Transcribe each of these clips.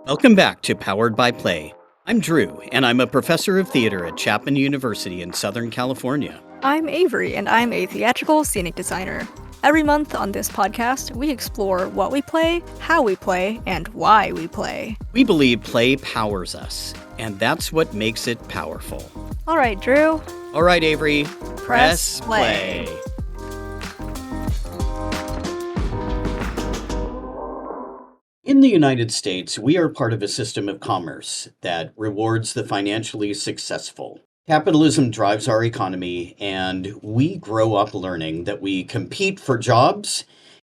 Welcome back to Powered by Play. I'm Drew, and I'm a professor of theater at Chapman University in Southern California. I'm Avery, and I'm a theatrical scenic designer. Every month on this podcast, we explore what we play, how we play, and why we play. We believe play powers us, and that's what makes it powerful. All right, Drew. All right, Avery. Press play. In the United States, we are part of a system of commerce that rewards the financially successful. Capitalism drives our economy, and we grow up learning that we compete for jobs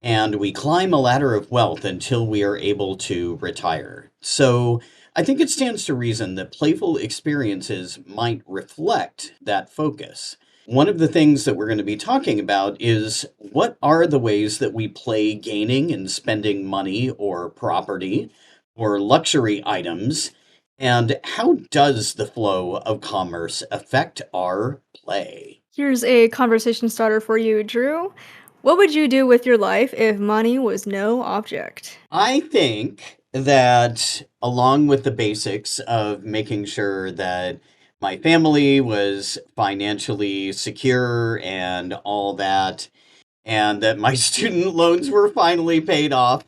and we climb a ladder of wealth until we are able to retire. So I think it stands to reason that playful experiences might reflect that focus. One of the things that we're going to be talking about is what are the ways that we play gaining and spending money or property or luxury items, and how does the flow of commerce affect our play? Here's a conversation starter for you, Drew. What would you do with your life if money was no object? I think that along with the basics of making sure that my family was financially secure and all that, and that my student loans were finally paid off,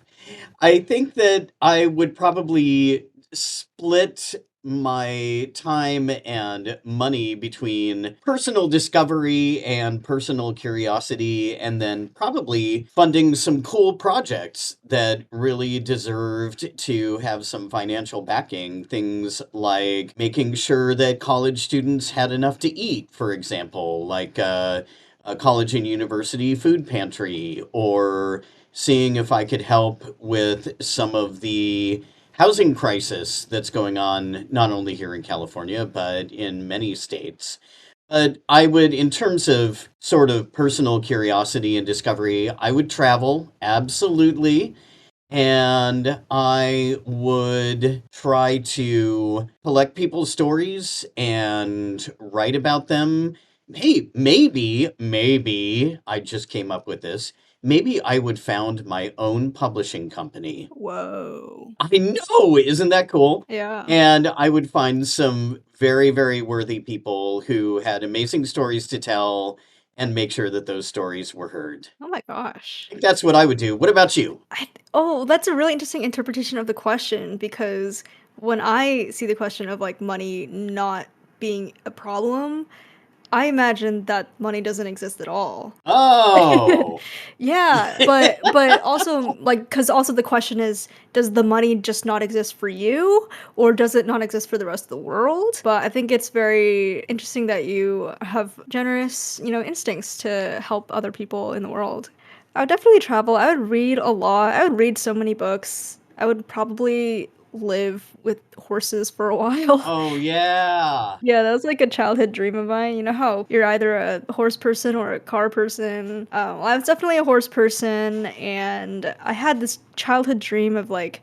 I think that I would probably split my time and money between personal discovery and personal curiosity, and then probably funding some cool projects that really deserved to have some financial backing. Things like making sure that college students had enough to eat, for example, like a college and university food pantry, or seeing if I could help with some of the housing crisis that's going on, not only here in California, but in many states. But I would, in terms of sort of personal curiosity and discovery, I would travel, absolutely. And I would try to collect people's stories and write about them. Hey, maybe, I just came up with this. Maybe I would found my own publishing company. Whoa. I know, isn't that cool? Yeah. And I would find some very, very worthy people who had amazing stories to tell and make sure that those stories were heard. Oh my gosh. I think that's what I would do. What about you? That's a really interesting interpretation of the question because when I see the question of like money not being a problem, I imagine that money doesn't exist at all. Oh, Yeah, but also like cuz also the question is does the money just not exist for you or does it not exist for the rest of the world? But I think it's very interesting that you have generous, instincts to help other people in the world. I would definitely travel. I would read a lot. I would read so many books. I would probably live with horses for a while. oh yeah. Yeah, that was like a childhood dream of mine. You know how you're either a horse person or a car person? Well, I was definitely a horse person, and I had this childhood dream of like,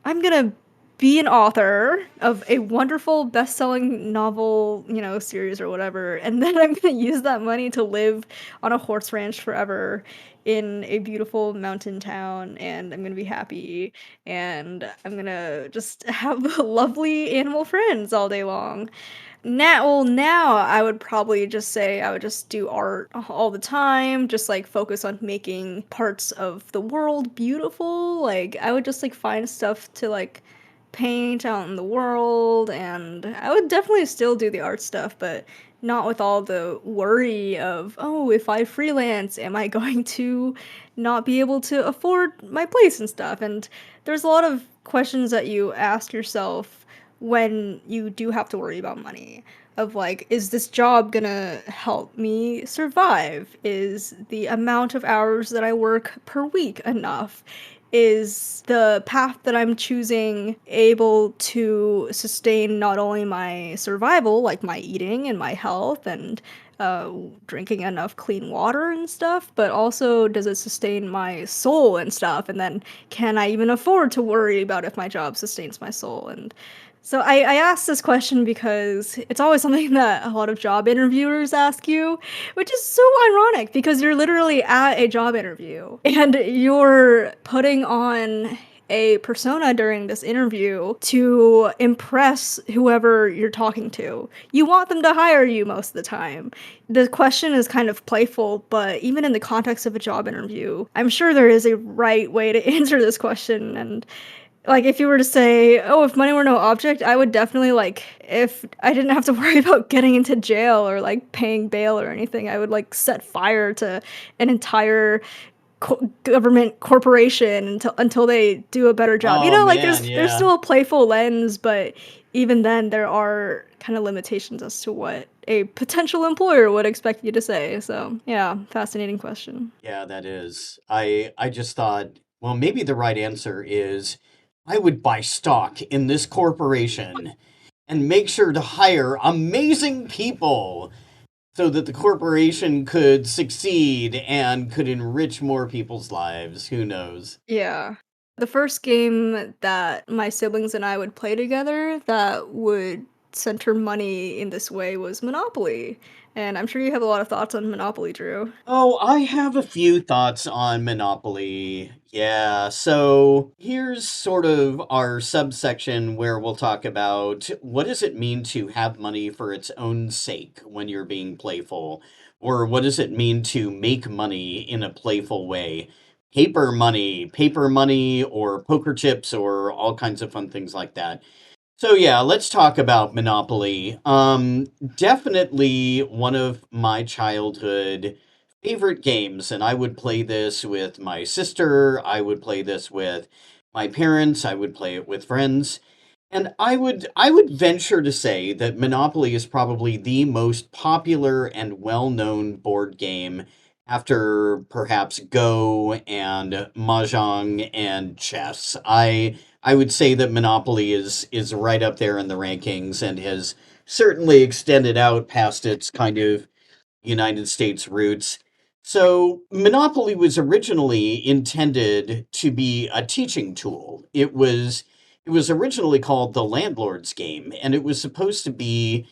I'm gonna be an author of a wonderful best-selling novel, series or whatever, and then I'm gonna use that money to live on a horse ranch forever in a beautiful mountain town, and I'm gonna be happy, and I'm gonna just have lovely animal friends all day long. Now I would probably just say I would just do art all the time, just like focus on making parts of the world beautiful. Like I would just like find stuff to like paint out in the world, and I would definitely still do the art stuff, but not with all the worry of, oh, if I freelance, am I going to not be able to afford my place and stuff? And there's a lot of questions that you ask yourself when you do have to worry about money of like, is this job gonna help me survive? Is the amount of hours that I work per week enough? Is the path that I'm choosing able to sustain not only my survival, like my eating and my health and drinking enough clean water and stuff, but also does it sustain my soul and stuff? And then can I even afford to worry about if my job sustains my soul? And so I asked this question because it's always something that a lot of job interviewers ask you, which is so ironic because you're literally at a job interview and you're putting on a persona during this interview to impress whoever you're talking to. You want them to hire you most of the time. The question is kind of playful, but even in the context of a job interview, I'm sure there is a right way to answer this question. And like, if you were to say, "Oh, if money were no object," I would definitely, like, if I didn't have to worry about getting into jail or, like, paying bail or anything, I would, like, set fire to an entire government corporation until they do a better job. You Oh know, like, man, there's yeah. still a playful lens, but even then, there are kinda limitations as to what a potential employer would expect you to say, so, yeah, fascinating question. Yeah, that is. I just thought, well, maybe the right answer is I would buy stock in this corporation and make sure to hire amazing people so that the corporation could succeed and could enrich more people's lives. Who knows? Yeah. The first game that my siblings and I would play together that would center money in this way was Monopoly, and I'm sure you have a lot of thoughts on Monopoly, Drew. Oh, I have a few thoughts on Monopoly. Yeah, so here's sort of our subsection where we'll talk about what does it mean to have money for its own sake when you're being playful, or what does it mean to make money in a playful way? Paper money, or poker chips, or all kinds of fun things like that. So yeah, let's talk about Monopoly. Definitely one of my childhood favorite games, and I would play this with my sister, I would play this with my parents, I would play it with friends. And I would venture to say that Monopoly is probably the most popular and well-known board game after perhaps Go and Mahjong and chess. I would say that Monopoly is right up there in the rankings and has certainly extended out past its kind of United States roots. So, Monopoly was originally intended to be a teaching tool. It was originally called the landlord's game, and it was supposed to be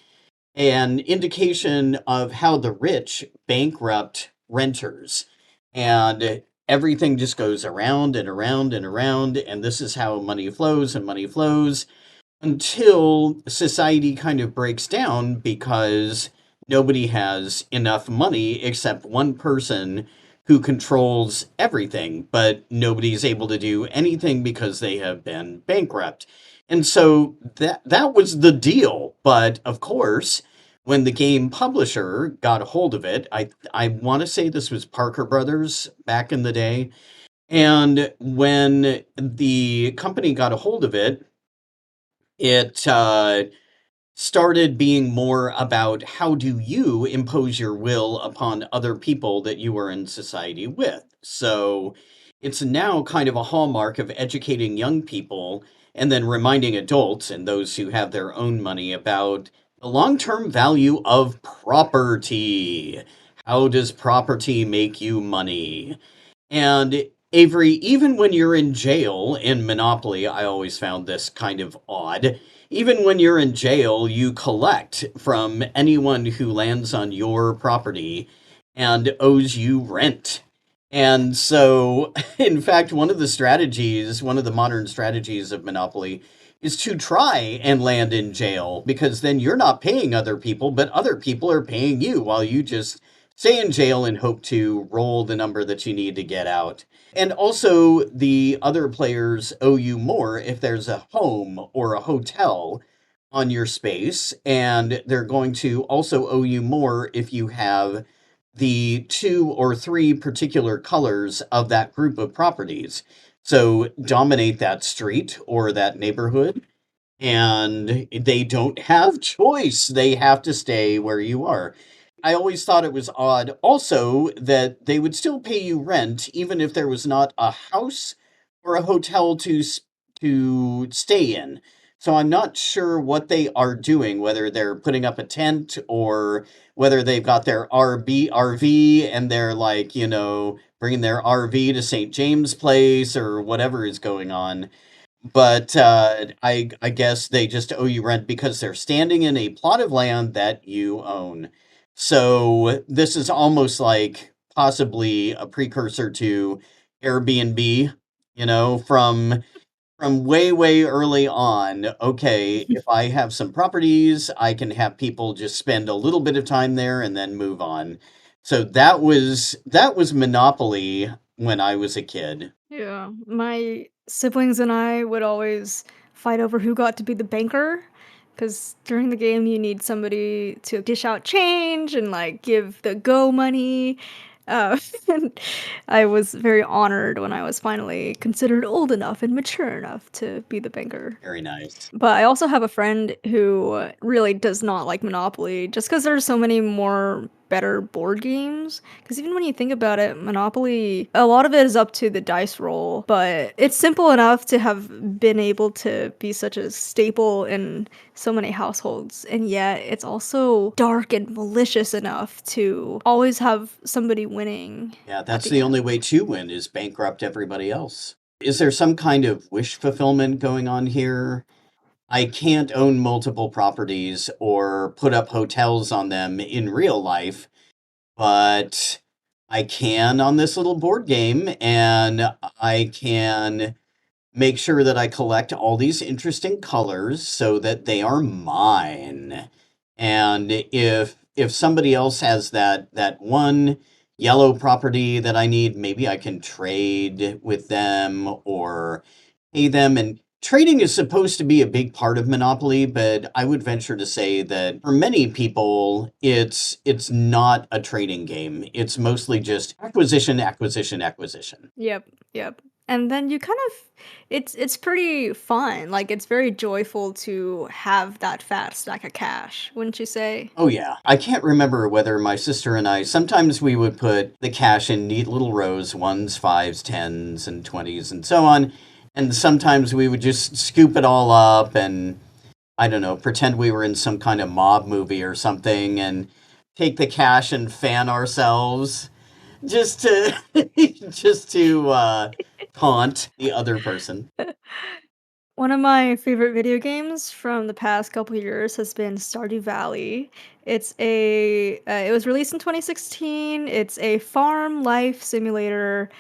an indication of how the rich bankrupt renters. And everything just goes around and around and around, and this is how money flows and money flows until society kind of breaks down because nobody has enough money except one person who controls everything, but nobody's able to do anything because they have been bankrupt. And so that was the deal. But of course, when the game publisher got a hold of it, I want to say this was Parker Brothers back in the day. And when the company got a hold of it, it started being more about how do you impose your will upon other people that you are in society with. So it's now kind of a hallmark of educating young people and then reminding adults and those who have their own money about the long term value of property. How does property make you money? And Avery, even when you're in jail in Monopoly, I always found this kind of odd. Even when you're in jail, you collect from anyone who lands on your property and owes you rent. And so, in fact, one of the modern strategies of Monopoly is to try and land in jail because then you're not paying other people, but other people are paying you while you just stay in jail and hope to roll the number that you need to get out. And also, the other players owe you more if there's a home or a hotel on your space, and they're going to also owe you more if you have the two or three particular colors of that group of properties. So, dominate that street or that neighborhood, and they don't have choice. They have to stay where you are. I always thought it was odd also that they would still pay you rent even if there was not a house or a hotel to stay in. So I'm not sure what they are doing, whether they're putting up a tent or whether they've got their RV and they're like, bringing their RV to St. James Place or whatever is going on. But I guess they just owe you rent because they're standing in a plot of land that you own. So this is almost like possibly a precursor to Airbnb, from from way, way early on, okay, if I have some properties, I can have people just spend a little bit of time there and then move on. So that was Monopoly when I was a kid. Yeah, my siblings and I would always fight over who got to be the banker, because during the game you need somebody to dish out change and like give the go money. And I was very honored when I was finally considered old enough and mature enough to be the banker. Very nice. But I also have a friend who really does not like Monopoly just because there's so many more better board games. Because even when you think about it, Monopoly, a lot of it is up to the dice roll, but it's simple enough to have been able to be such a staple in so many households. And yet it's also dark and malicious enough to always have somebody winning Yeah, at that's the the only end. way to win is bankrupt everybody else. Is there some kind of wish fulfillment going on here? I can't own multiple properties or put up hotels on them in real life, but I can on this little board game, and I can make sure that I collect all these interesting colors so that they are mine. And if somebody else has that one yellow property that I need, maybe I can trade with them or pay them. And trading is supposed to be a big part of Monopoly, but I would venture to say that for many people, it's not a trading game. It's mostly just acquisition, acquisition, acquisition. Yep, yep. And then you kind of it's pretty fun. Like it's very joyful to have that fat stack of cash, wouldn't you say? Oh yeah. I can't remember whether my sister and I sometimes we would put the cash in neat little rows, ones, fives, tens, and twenties, and so on. And sometimes we would just scoop it all up and I don't know, pretend we were in some kind of mob movie or something and take the cash and fan ourselves just to just to taunt the other person. One of my favorite video games from the past couple years has been Stardew Valley. It was released in 2016. It's a farm life simulator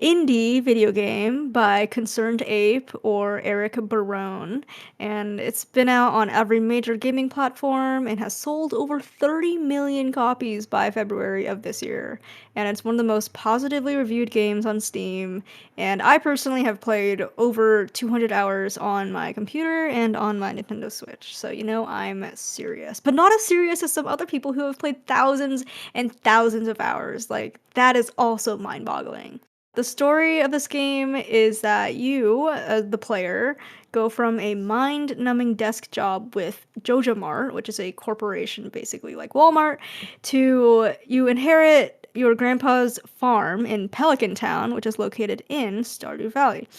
indie video game by Concerned Ape or Eric Barone, and it's been out on every major gaming platform and has sold over 30 million copies by February of this year. And it's one of the most positively reviewed games on Steam, and I personally have played over 200 hours on my computer and on my Nintendo Switch. So, I'm serious. But not as serious as some other people who have played thousands and thousands of hours. Like, that is also mind boggling. The story of this game is that you, the player, go from a mind numbing desk job with Joja Mart, which is a corporation basically like Walmart, to you inherit your grandpa's farm in Pelican Town, which is located in Stardew Valley.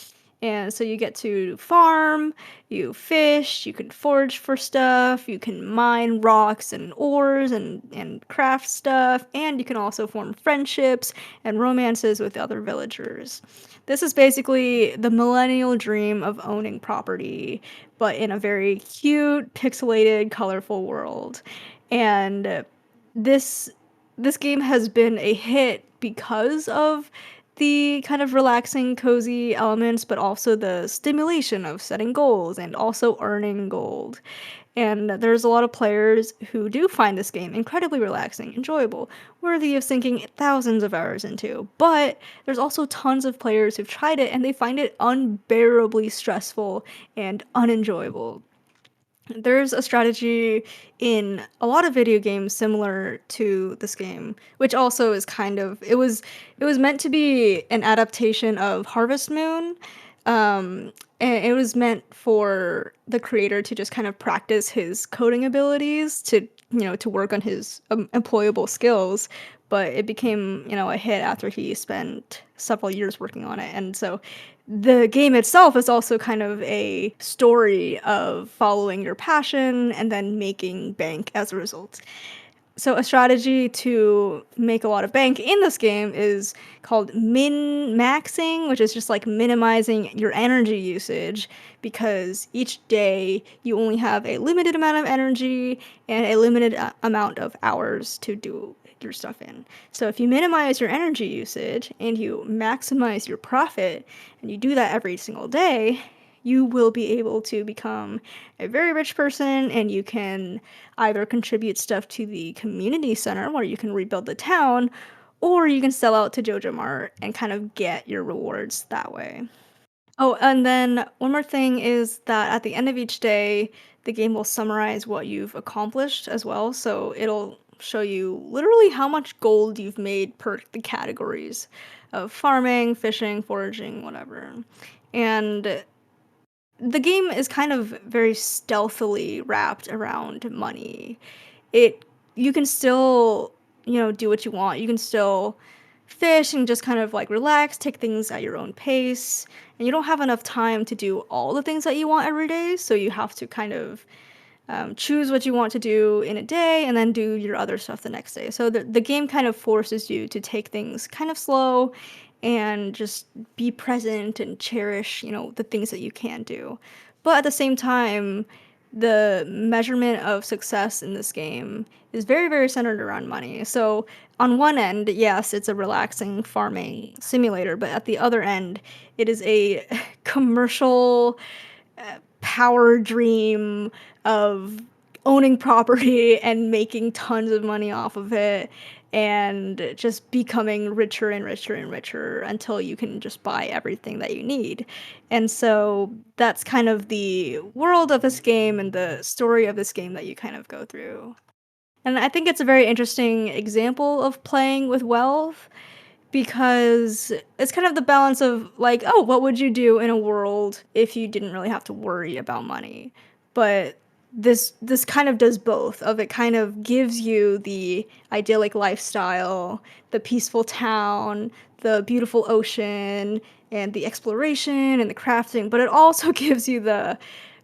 And so you get to farm, you fish, you can forage for stuff, you can mine rocks and ores and craft stuff, and you can also form friendships and romances with other villagers. This is basically the millennial dream of owning property, but in a very cute, pixelated, colorful world. And this this game has been a hit because of the kind of relaxing, cozy elements, but also the stimulation of setting goals and also earning gold. And there's a lot of players who do find this game incredibly relaxing, enjoyable, worthy of sinking thousands of hours into. But there's also tons of players who've tried it and they find it unbearably stressful and unenjoyable. There's a strategy in a lot of video games similar to this game, which also is kind of it was meant to be an adaptation of Harvest Moon. And it was meant for the creator to just kind of practice his coding abilities to work on his employable skills, but it became, a hit after he spent several years working on it. And so the game itself is also kind of a story of following your passion and then making bank as a result. So a strategy to make a lot of bank in this game is called min-maxing, which is just like minimizing your energy usage because each day you only have a limited amount of energy and a limited amount of hours to do your stuff in. So if you minimize your energy usage and you maximize your profit and you do that every single day, you will be able to become a very rich person, and you can either contribute stuff to the community center where you can rebuild the town, or you can sell out to Jojo Mart and kind of get your rewards that way. Oh, and then one more thing is that at the end of each day, the game will summarize what you've accomplished as well. So it'll show you literally how much gold you've made per the categories of farming, fishing, foraging, whatever. And the game is kind of very stealthily wrapped around money. It you can still, do what you want. You can still fish and just kind of like relax, take things at your own pace. And you don't have enough time to do all the things that you want every day, so you have to kind of choose what you want to do in a day and then do your other stuff the next day. So the game kind of forces you to take things kind of slow and just be present and cherish, the things that you can do. But at the same time, the measurement of success in this game is very, very centered around money. So on one end, yes, it's a relaxing farming simulator, but at the other end, it is a commercial power dream of owning property and making tons of money off of it and just becoming richer and richer and richer until you can just buy everything that you need. And so that's kind of the world of this game and the story of this game that you kind of go through. And I think it's a very interesting example of playing with wealth because it's kind of the balance of like, oh, what would you do in a world if you didn't really have to worry about money? But this kind of does both. Of it kind of gives you the idyllic lifestyle, the peaceful town, the beautiful ocean, and the exploration and the crafting, but it also gives you the,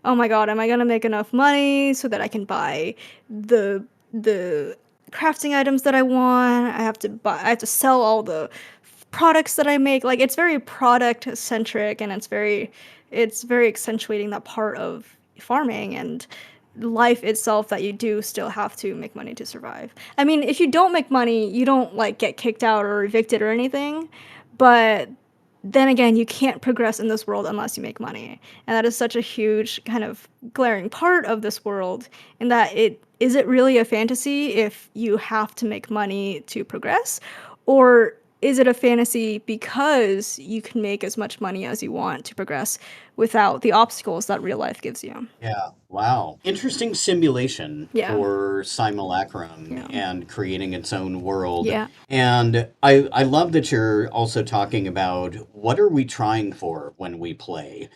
oh my god, am I gonna make enough money so that I can buy the crafting items that I want? I have to sell all the products that I make. Like it's very product centric, and it's very accentuating that part of farming and life itself, that you do still have to make money to survive. I mean, if you don't make money, you don't like get kicked out or evicted or anything, but then again, you can't progress in this world unless you make money. And that is such a huge kind of glaring part of this world, in that it is it really a fantasy if you have to make money to progress? Or is it a fantasy because you can make as much money as you want to progress without the obstacles that real life gives you? Yeah. Wow. Interesting simulation Yeah. for Simulacrum Yeah. and creating its own world. Yeah. And I love that you're also talking about what are we trying for when we play.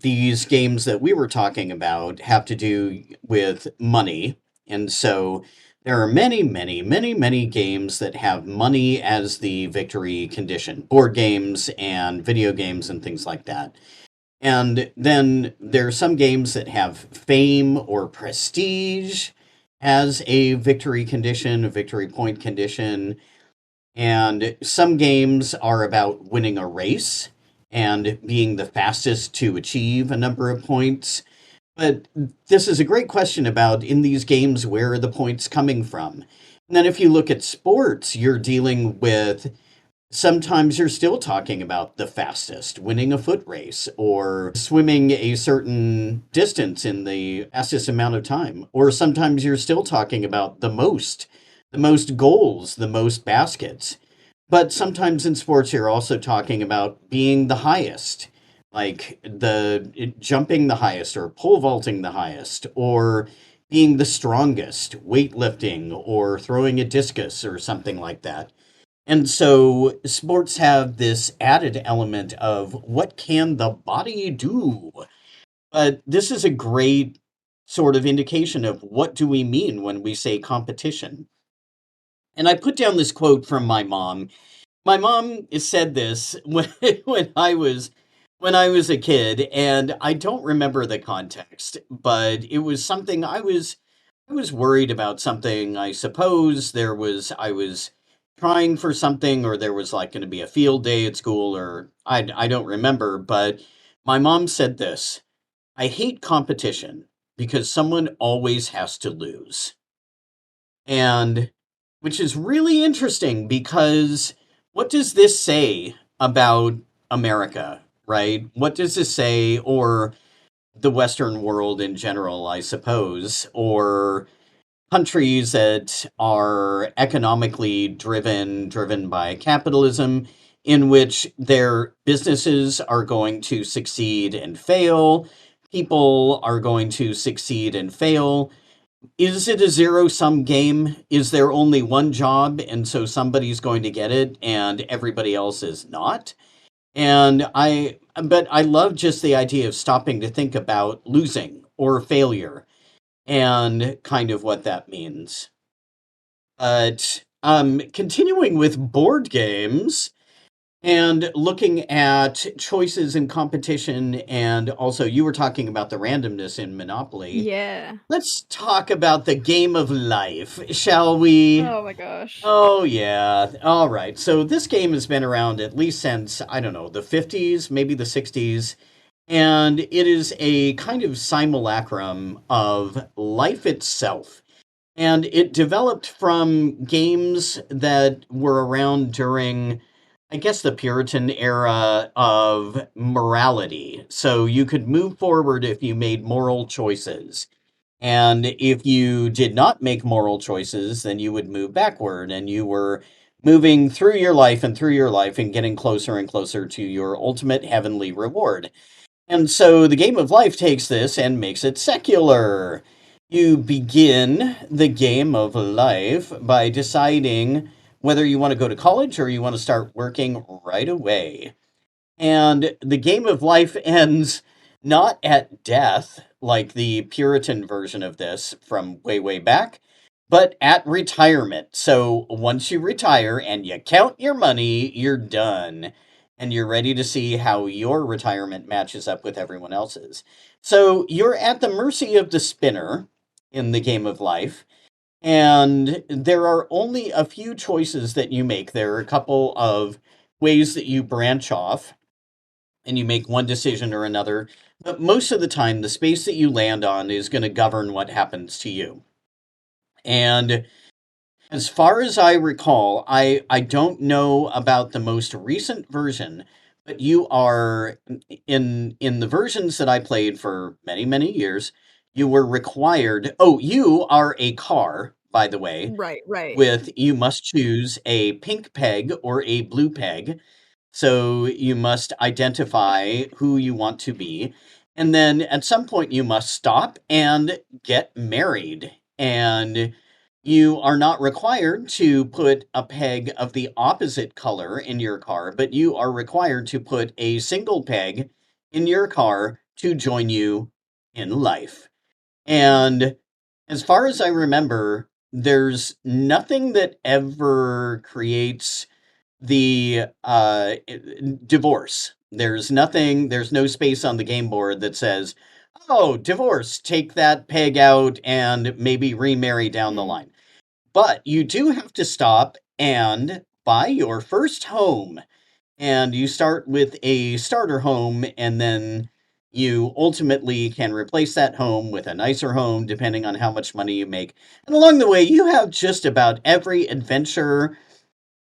These games that we were talking about have to do with money. And so there are many, many, many, many games that have money as the victory condition, board games and video games and things like that. And then there are some games that have fame or prestige as a victory condition, a victory point condition. And some games are about winning a race and being the fastest to achieve a number of points. But this is a great question about in these games, where are the points coming from? And then if you look at sports, you're dealing with sometimes you're still talking about the fastest, winning a foot race, or swimming a certain distance in the fastest amount of time. Or sometimes you're still talking about the most goals, the most baskets. But sometimes in sports, you're also talking about being the highest, like jumping the highest, or pole vaulting the highest, or being the strongest, weightlifting, or throwing a discus, or something like that. And so sports have this added element of what can the body do? But this is a great sort of indication of what do we mean when we say competition. And I put down this quote from my mom. My mom said this when I was a kid, and I don't remember the context, but it was something I was worried about something. I suppose I was trying for something, or there was like going to be a field day at school, or I don't remember, but my mom said this: I hate competition because someone always has to lose. And which is really interesting because what does this say about America? right? What does this say, or the Western world in general, I suppose, or countries that are economically driven by capitalism, in which their businesses are going to succeed and fail, people are going to succeed and fail. Is it a zero sum game? Is there only one job and so somebody's going to get it and everybody else is not? But I love just the idea of stopping to think about losing or failure and kind of what that means. But continuing with board games and looking at choices and competition, and also you were talking about the randomness in Monopoly. Yeah. Let's talk about the game of life, shall we? Oh my gosh. Oh, yeah. All right. So this game has been around at least since, I don't know, the 50s, maybe the 60s. And it is a kind of simulacrum of life itself. And it developed from games that were around during, I guess, the Puritan era of morality. So you could move forward if you made moral choices. And if you did not make moral choices, then you would move backward and you were moving through your life and through your life and getting closer and closer to your ultimate heavenly reward. And so the game of life takes this and makes it secular. You begin the game of life by deciding whether you want to go to college or you want to start working right away. And the game of life ends not at death, like the Puritan version of this from way, way back, but at retirement. So once you retire and you count your money, you're done. And you're ready to see how your retirement matches up with everyone else's. So you're at the mercy of the spinner in the game of life. And there are only a few choices that you make. There are a couple of ways that you branch off and you make one decision or another. But most of the time, the space that you land on is going to govern what happens to you. And as far as I recall, I don't know about the most recent version, but you are in the versions that I played for many, many years, you were required. Oh, you are a car, by the way, Right, right. with you must choose a pink peg or a blue peg, so you must identify who you want to be. And then at some point, you must stop and get married. And you are not required to put a peg of the opposite color in your car, but you are required to put a single peg in your car to join you in life. And as far as I remember, there's nothing that ever creates the divorce. There's no space on the game board that says, oh, divorce, take that peg out and maybe remarry down the Mm. line. But you do have to stop and buy your first home. And you start with a starter home, and then you ultimately can replace that home with a nicer home depending on how much money you make. And along the way, you have just about every adventure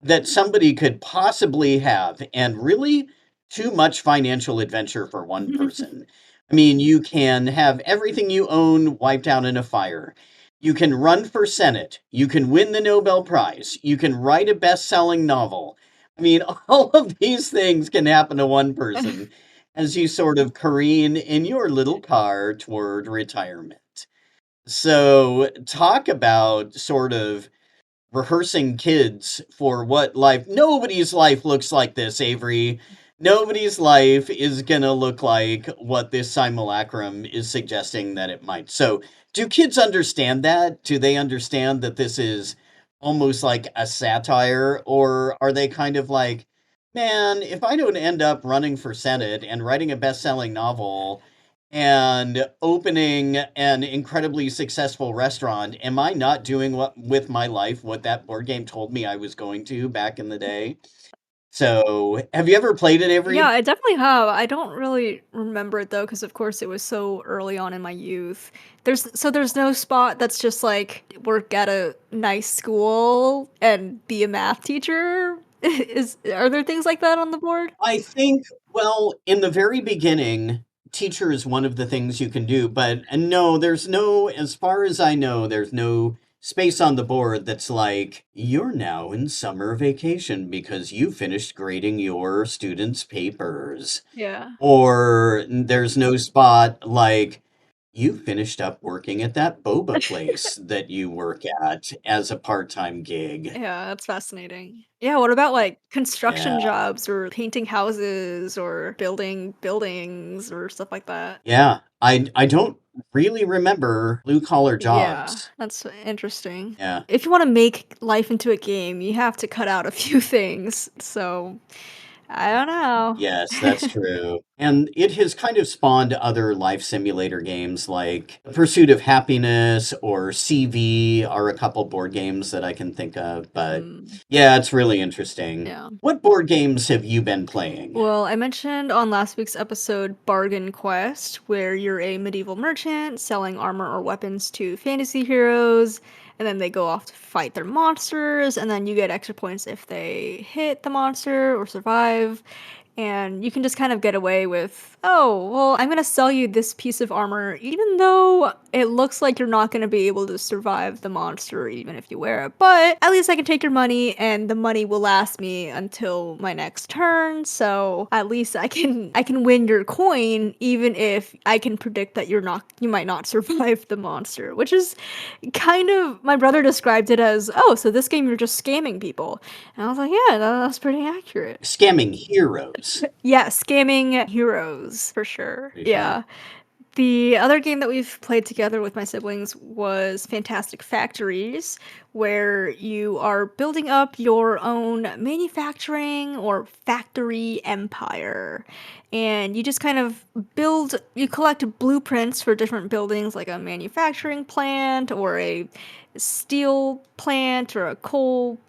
that somebody could possibly have, and really too much financial adventure for one person. I mean, you can have everything you own wiped out in a fire. You can run for Senate. You can win the Nobel Prize. You can write a best selling novel. I mean, all of these things can happen to one person as you sort of careen in your little car toward retirement. So, talk about sort of rehearsing kids for what life nobody's life looks like this, Avery. Nobody's life is gonna look like what this simulacrum is suggesting that it might. So do kids understand that? Do they understand that this is almost like a satire, or are they kind of like, man, if I don't end up running for senate and writing a best-selling novel and opening an incredibly successful restaurant, am I not doing what with my life what that board game told me I was going to back in the day? So, have you ever played it, Yeah, Avery? I definitely have. I don't really remember it though, because of course it was so early on in my youth. There's no spot that's just like work at a nice school and be a math teacher. Is are there things like that on the board? I think, well, in the very beginning, teacher is one of the things you can do, but no, there's no, as far as I know, there's no space on the board that's like, you're now in summer vacation because you finished grading your students' papers. Yeah. Or there's no spot like, you finished up working at that boba place that you work at as a part-time gig. Yeah, that's fascinating. Yeah, what about, like, Yeah. construction jobs or painting houses or building buildings or stuff like that? Yeah. I don't really remember blue collar Yeah, jobs. that's interesting. Yeah. If you wanna make life into a game, you have to cut out a few things, so I don't know. Yes, that's true. And it has kind of spawned other life simulator games like Pursuit of Happiness or CV are a couple board games that I can think of. But Mm, yeah, it's really interesting. yeah. What board games have you been playing? Well, I mentioned on last week's episode Bargain Quest, where you're a medieval merchant selling armor or weapons to fantasy heroes, and then they go off to fight their monsters, and then you get extra points if they hit the monster or survive. And you can just kind of get away with, oh, well, I'm going to sell you this piece of armor, even though it looks like you're not going to be able to survive the monster, even if you wear it. But at least I can take your money, and the money will last me until my next turn. So at least I can win your coin, even if I can predict that you might not survive the monster, which is kind of my brother described it as, oh, so this game you're just scamming people. And I was like, yeah, that's pretty accurate. Scamming Heroes. Yeah, scamming heroes for sure. Pretty funny. Yeah. The other game that we've played together with my siblings was Fantastic Factories, where you are building up your own manufacturing or factory empire. And you just kind of you collect blueprints for different buildings, like a manufacturing plant or a steel plant or a coal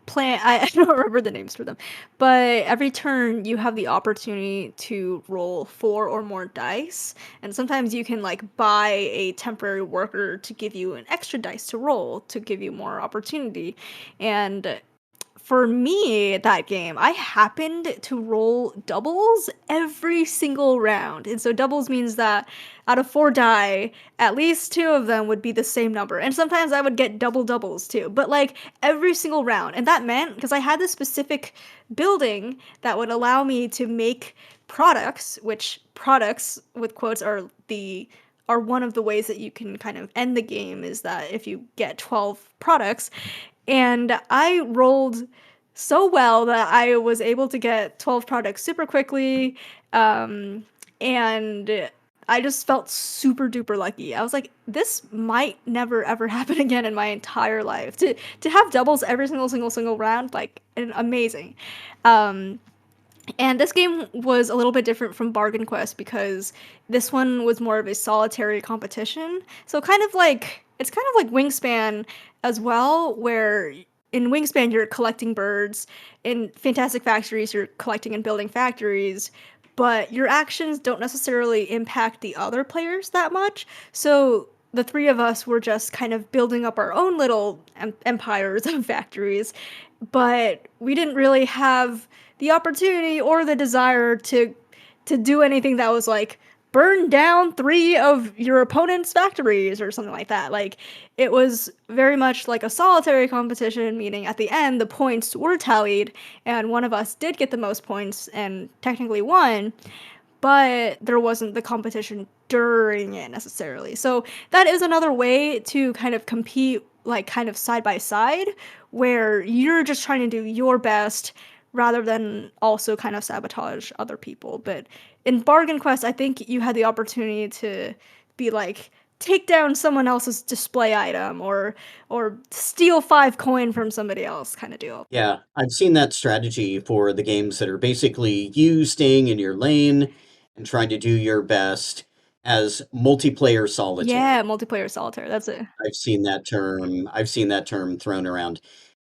plant. I don't remember the names for them, but every turn you have the opportunity to roll 4 or more dice, and sometimes you can like buy a temporary worker to give you an extra dice to roll to give you more opportunity. And for me, that game, I happened to roll doubles every single round. And so doubles means that out of 4 die, at least 2 of them would be the same number. And sometimes I would get double doubles too. But like every single round. And that meant because I had this specific building that would allow me to make products, which products with quotes are one of the ways that you can kind of end the game is that if you get 12 products, and I rolled so well that I was able to get 12 products super quickly. And I just felt super duper lucky. I was like, this might never ever happen again in my entire life. To have doubles every single round, like amazing. Um, and this game was a little bit different from Bargain Quest because this one was more of a solitary competition. So it's kind of like Wingspan as well, where in Wingspan you're collecting birds, in Fantastic Factories you're collecting and building factories, but your actions don't necessarily impact the other players that much. So the three of us were just kind of building up our own little empires of factories, but we didn't really have the opportunity or the desire to do anything that was like burn down 3 of your opponent's factories or something like that. Like it was very much like a solitary competition, meaning at the end the points were tallied and one of us did get the most points and technically won, but there wasn't the competition during it necessarily. So that is another way to kind of compete, like kind of side by side, where you're just trying to do your best rather than also kind of sabotage other people. But in Bargain Quest, I think you had the opportunity to be like take down someone else's display item or steal 5 coin from somebody else kind of deal. Yeah, I've seen that strategy for the games that are basically you staying in your lane and trying to do your best as multiplayer solitaire. Yeah, multiplayer solitaire. That's it. I've seen that term thrown around.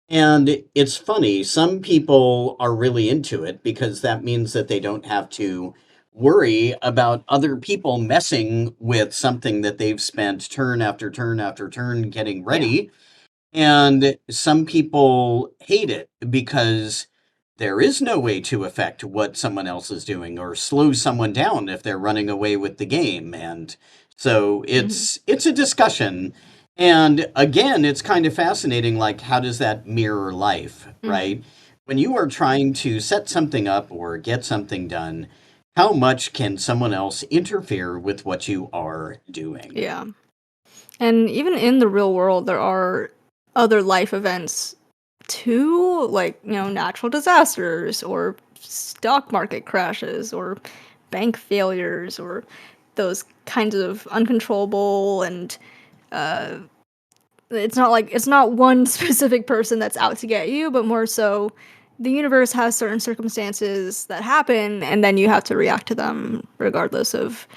And it's funny, some people are really into it because that means that they don't have to worry about other people messing with something that they've spent turn after turn after turn getting Yeah. ready. And some people hate it because there is no way to affect what someone else is doing or slow someone down if they're running away with the game. And so Hmm. it's a discussion. And again, it's kind of fascinating, like how does that mirror life, Hmm. right? When you are trying to set something up or get something done, how much can someone else interfere with what you are doing? Yeah. And even in the real world, there are other life events too, like, natural disasters or stock market crashes or bank failures or those kinds of uncontrollable and uh it's not one specific person that's out to get you, but more so the universe has certain circumstances that happen and then you have to react to them regardless of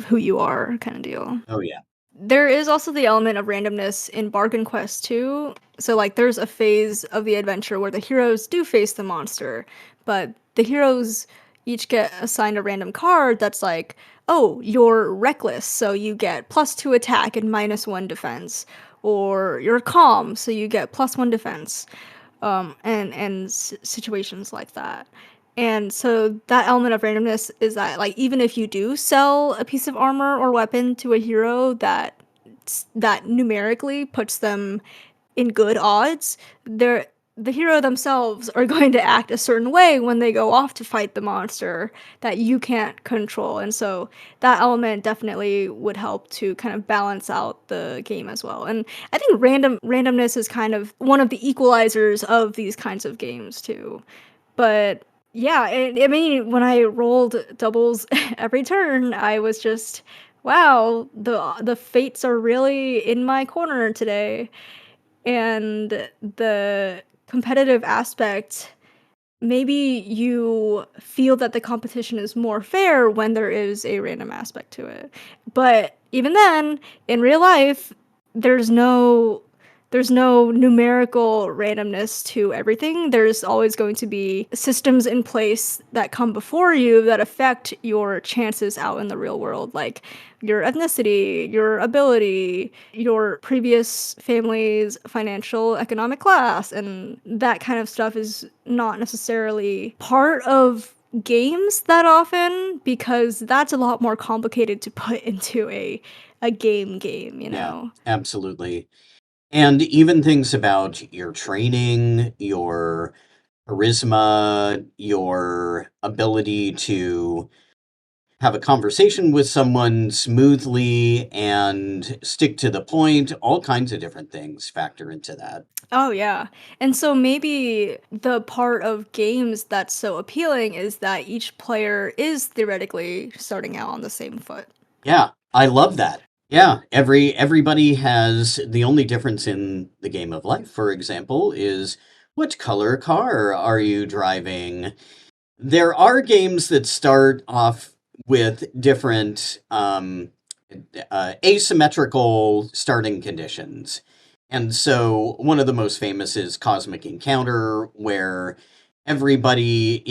who you are kind of deal. Oh, yeah. There is also the element of randomness in Bargain Quest too. So like there's a phase of the adventure where the heroes do face the monster, but the heroes each get assigned a random card that's like, "Oh, you're reckless, so you get +2 attack and -1 defense." Or you're calm, so you get +1 defense. And situations like that. And so that element of randomness is that like even if you do sell a piece of armor or weapon to a hero that numerically puts them in good odds, the hero themselves are going to act a certain way when they go off to fight the monster that you can't control. And so that element definitely would help to kind of balance out the game as well. And I think randomness is kind of one of the equalizers of these kinds of games too. But yeah, I mean, when I rolled doubles every turn, I was just, wow, the fates are really in my corner today. And the competitive aspect, maybe you feel that the competition is more fair when there is a random aspect to it. But even then, in real life, there's no there's no numerical randomness to everything. There's always going to be systems in place that come before you that affect your chances out in the real world, like your ethnicity, your ability, your previous family's financial economic class, and that kind of stuff is not necessarily part of games that often because that's a lot more complicated to put into a game, you Yeah, know. absolutely. And even things about your training, your charisma, your ability to have a conversation with someone smoothly and stick to the point, all kinds of different things factor into that. Oh yeah. And so maybe the part of games that's so appealing is that each player is theoretically starting out on the same foot. Yeah, I love that. Yeah, everybody has the only difference in the game of life, for example, is what color car are you driving? There are games that start off with different asymmetrical starting conditions. And so one of the most famous is Cosmic Encounter, where everybody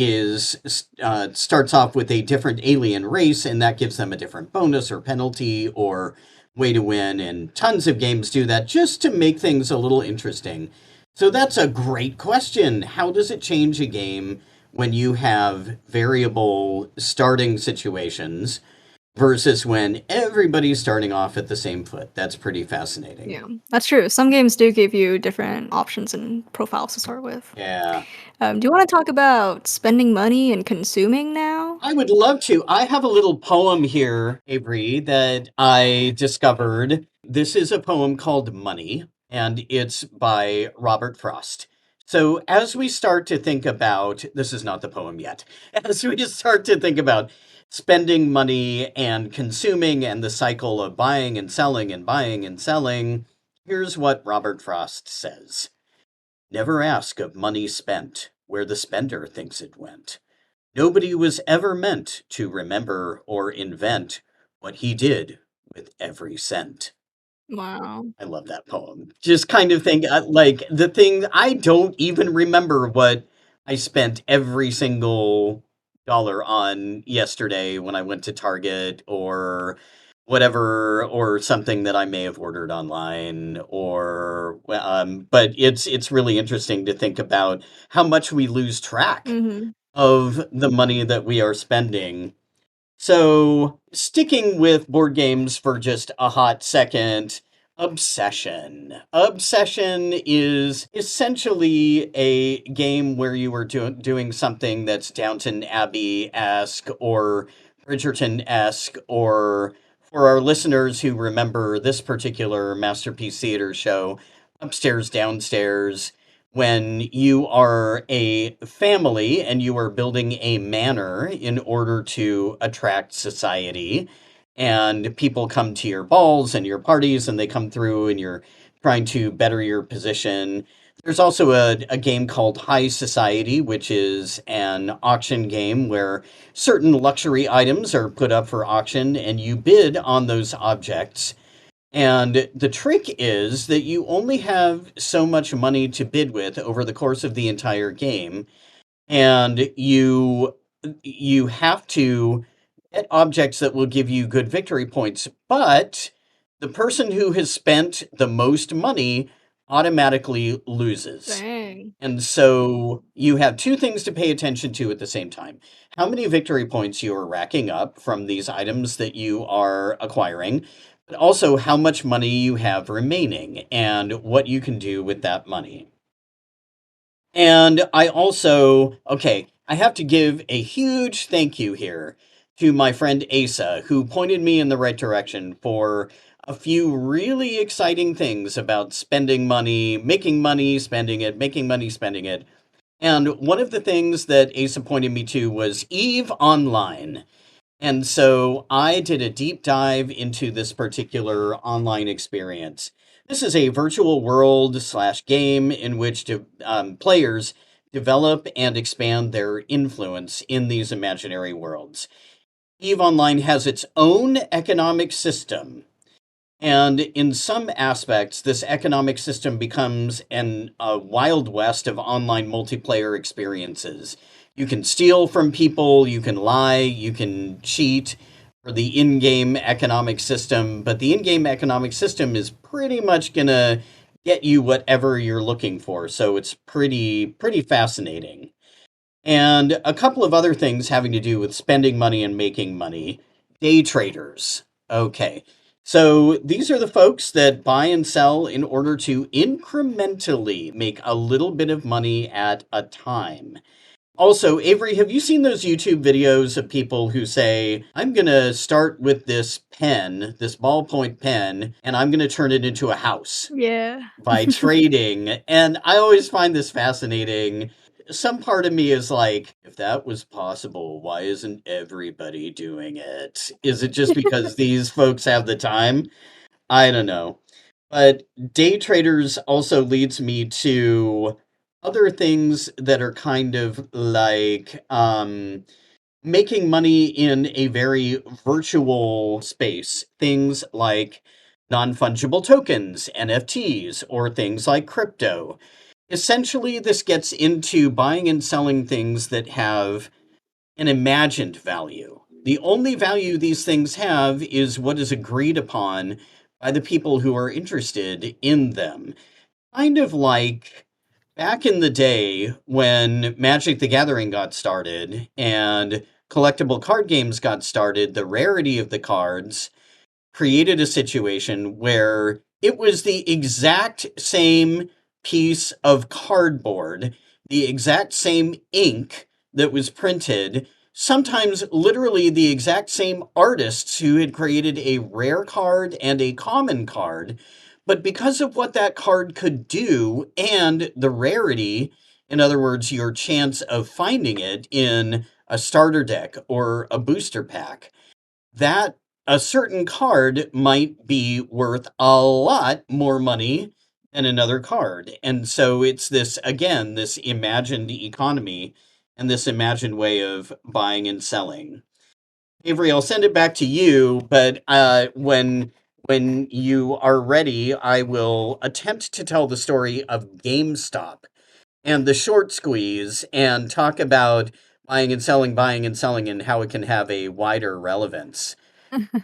starts off with a different alien race, and that gives them a different bonus or penalty or way to win. And tons of games do that just to make things a little interesting. So that's a great question. How does it change a game when you have variable starting situations versus when everybody's starting off at the same foot? That's pretty fascinating. Yeah, that's true. Some games do give you different options and profiles to start with. Yeah. Do you want to talk about spending money and consuming now? I would love to. I have a little poem here, Avery, that I discovered. This is a poem called Money, and it's by Robert Frost. So, as we start to think about this is not the poem yet, as we start to think about spending money and consuming and the cycle of buying and selling and buying and selling, here's what Robert Frost says. Never ask of money spent where the spender thinks it went. Nobody was ever meant to remember or invent what he did with every cent. Wow. I love that poem. Just kind of think like the thing I don't even remember what I spent every single dollar on yesterday when I went to Target or whatever, or something that I may have ordered online, or but it's really interesting to think about how much we lose track Mhm. of the money that we are spending. So, sticking with board games for just a hot second, Obsession. Obsession is essentially a game where you are doing something that's Downton Abbey esque or Bridgerton esque, or for our listeners who remember this particular Masterpiece Theater show, Upstairs, Downstairs, when you are a family and you are building a manor in order to attract society, and people come to your balls and your parties and they come through and you're trying to better your position. There's also a game called High Society, which is an auction game where certain luxury items are put up for auction and you bid on those objects, and the trick is that you only have so much money to bid with over the course of the entire game, and you have to get objects that will give you good victory points, but the person who has spent the most money automatically loses. Dang. And so you have two things to pay attention to at the same time. How many victory points you are racking up from these items that you are acquiring, but also how much money you have remaining and what you can do with that money. And I also, okay, I have to give a huge thank you here to my friend Asa, who pointed me in the right direction for a few really exciting things about spending money, spending it, making money, spending it. And one of the things that Asa pointed me to was Eve Online. And so I did a deep dive into this particular online experience. This is a virtual world slash game in which players develop and expand their influence in these imaginary worlds. Eve Online has its own economic system, and in some aspects, this economic system becomes a wild west of online multiplayer experiences. You can steal from people, you can lie, you can cheat for the in game economic system, but the in game economic system is pretty much going to get you whatever you're looking for. So it's pretty fascinating. And a couple of other things having to do with spending money and making money. Day traders. Okay. So these are the folks that buy and sell in order to incrementally make a little bit of money at a time. Also, Avery, have you seen those YouTube videos of people who say, I'm going to start with this pen, this ballpoint pen, and I'm going to turn it into a house Yeah. by trading? And I always find this fascinating. Some part of me is like, if that was possible, why isn't everybody doing it? Is it just because these folks have the time? I don't know. But day traders also leads me to other things that are kind of like making money in a very virtual space. Things like non fungible tokens, NFTs, or things like crypto. Essentially, this gets into buying and selling things that have an imagined value. The only value these things have is what is agreed upon by the people who are interested in them. Kind of like back in the day when Magic the Gathering got started and collectible card games got started, the rarity of the cards created a situation where it was the exact same piece of cardboard, the exact same ink that was printed, sometimes literally the exact same artists who had created a rare card and a common card. But because of what that card could do and the rarity, in other words, your chance of finding it in a starter deck or a booster pack, that a certain card might be worth a lot more money than another card. And so it's this, again, this imagined economy and this imagined way of buying and selling. Avery, I'll send it back to you, but when you are ready, I will attempt to tell the story of GameStop and the short squeeze and talk about buying and selling, and how it can have a wider relevance.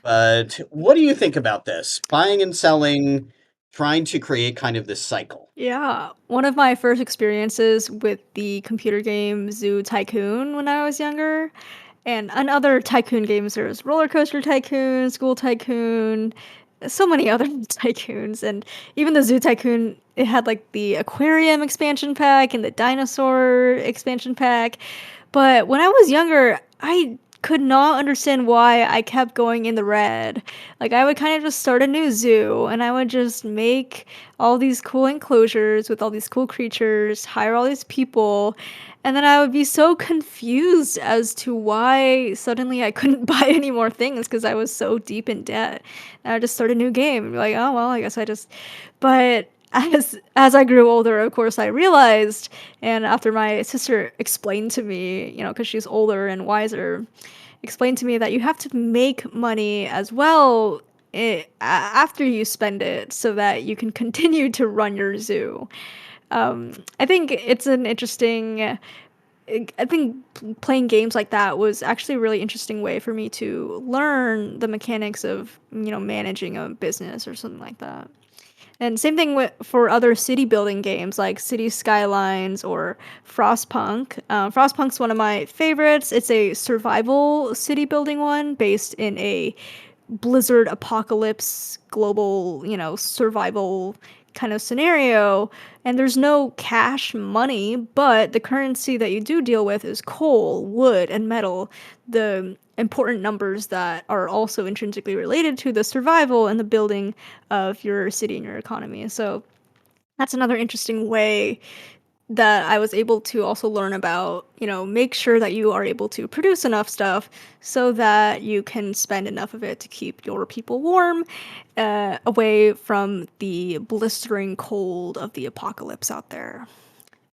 But what do you think about this? Buying and selling, trying to create kind of this cycle. Yeah, one of my first experiences with the computer game Zoo Tycoon when I was younger, and other tycoon games, there's Roller Coaster Tycoon, School Tycoon, so many other tycoons, and even the Zoo Tycoon, it had, like, the aquarium expansion pack and the dinosaur expansion pack, but when I was younger, I could not understand why I kept going in the red. Like, I would kinda just start a new zoo, and I would just make all these cool enclosures with all these cool creatures, hire all these people, and then I would be so confused as to why suddenly I couldn't buy any more things because I was so deep in debt. And I would just start a new game and be like, "Oh, well, I guess I just." But as I grew older, of course, I realized, and after my sister explained to me, because she's older and wiser, explained to me that you have to make money as well after you spend it so that you can continue to run your zoo. I think it's an interesting. I think playing games like that was actually a really interesting way for me to learn the mechanics of managing a business or something like that. And same thing for other city building games like City Skylines or Frostpunk. Frostpunk's one of my favorites. It's a survival city building one based in a blizzard apocalypse global, survival kind of scenario. And there's no cash money, but the currency that you do deal with is coal, wood, and metal, the important numbers that are also intrinsically related to the survival and the building of your city and your economy. So that's another interesting way that I was able to also learn about, make sure that you are able to produce enough stuff so that you can spend enough of it to keep your people warm, away from the blistering cold of the apocalypse out there.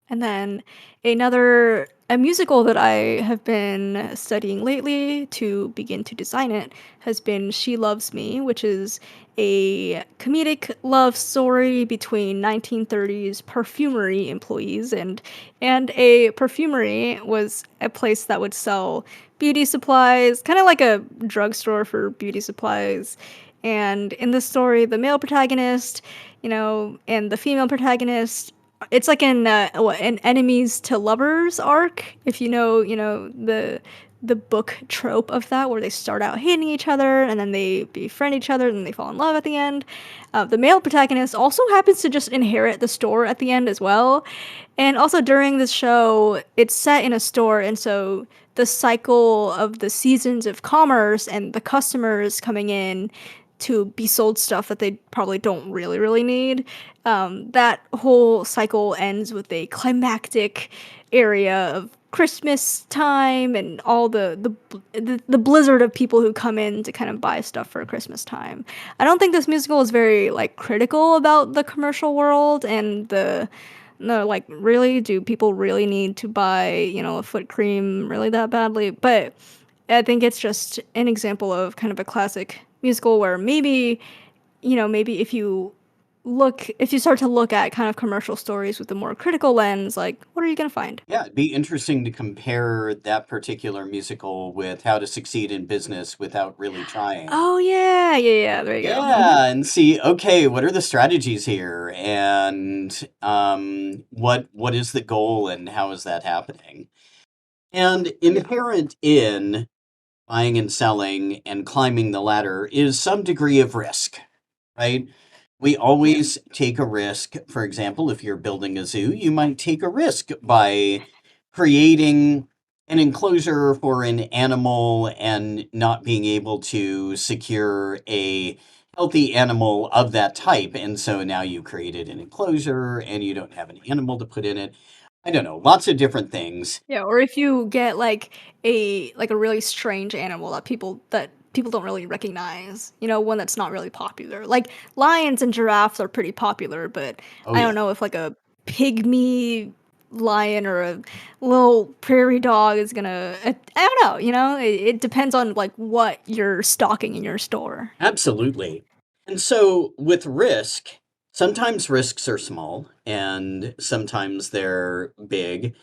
And then a musical that I have been studying lately to begin to design it has been She Loves Me, which is a comedic love story between 1930s perfumery employees, and a perfumery was a place that would sell beauty supplies, kind of like a drugstore for beauty supplies. And in the story, the male protagonist, and the female protagonist, it's like an enemies to lovers arc. If the book trope of that, where they start out hating each other and then they befriend each other and then they fall in love at the end. The male protagonist also happens to just inherit the store at the end as well. And also during this show, it's set in a store, and so the cycle of the seasons of commerce and the customers coming in to be sold stuff that they probably don't really, really need. That whole cycle ends with a climactic area of Christmas time and all the blizzard of people who come in to kind of buy stuff for Christmas time. I don't think this musical is very like critical about the commercial world and the no, like, really, do people really need to buy, a foot cream really that badly? But I think it's just an example of kind of a classic musical where maybe if you start to look at kind of commercial stories with a more critical lens, like, what are you gonna find? Yeah, it'd be interesting to compare that particular musical with How to Succeed in Business Without Really Trying. Oh, yeah, yeah, yeah, there you go. Yeah, and see, okay, what are the strategies here? And what is the goal and how is that happening? And Yeah. inherent in buying and selling and climbing the ladder is some degree of risk, right? We Yeah. always take a risk. For example, if you're building a zoo, you might take a risk by creating an enclosure for an animal and not being able to secure a healthy animal of that type. And so now you created an enclosure and you don't have an animal to put in it. I don't know, lots of different things. Yeah, or if you get, like a really strange animal that people don't really recognize, one that's not really popular. Like, lions and giraffes are pretty popular, but Oh, I yeah. don't know if, like, a pygmy lion or a little prairie dog is gonna I don't know, It depends on, like, what you're stocking in your store. Absolutely. And so with risk, sometimes risks are small and sometimes they're big.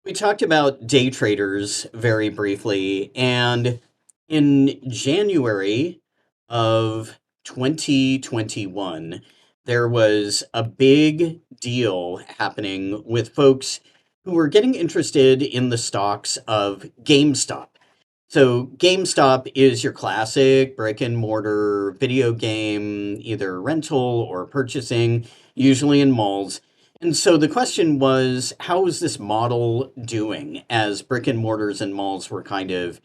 We talked about day traders very briefly, and In January of 2021, there was a big deal happening with folks who were getting interested in the stocks of GameStop. So, GameStop is your classic brick and mortar video game, either rental or purchasing, usually in malls. And so the question was, how is this model doing as brick and mortars and malls were kind of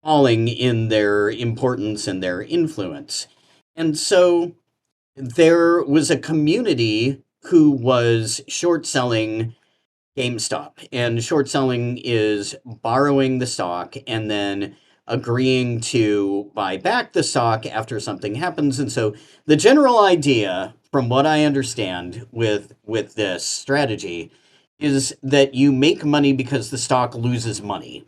falling in their importance and their influence? And so there was a community who was short selling GameStop. And short selling is borrowing the stock and then agreeing to buy back the stock after something happens. And so the general idea, from what I understand with this strategy, is that you make money because the stock loses money.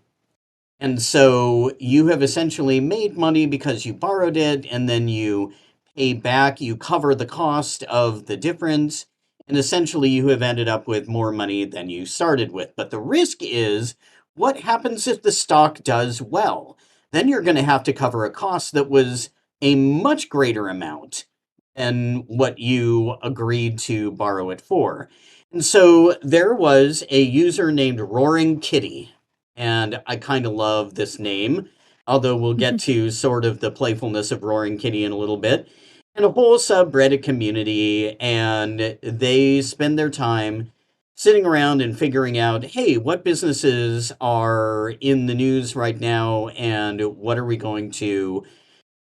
And so you have essentially made money because you borrowed it and then you pay back, you cover the cost of the difference, and essentially you have ended up with more money than you started with. But the risk is what happens if the stock does well? Then you're going to have to cover a cost that was a much greater amount than what you agreed to borrow it for. And so there was a user named Roaring Kitty, and I kind of love this name, although we'll get to sort of the playfulness of Roaring Kitty in a little bit. And a whole subreddit community, and they spend their time sitting around and figuring out, hey, what businesses are in the news right now, and what are we going to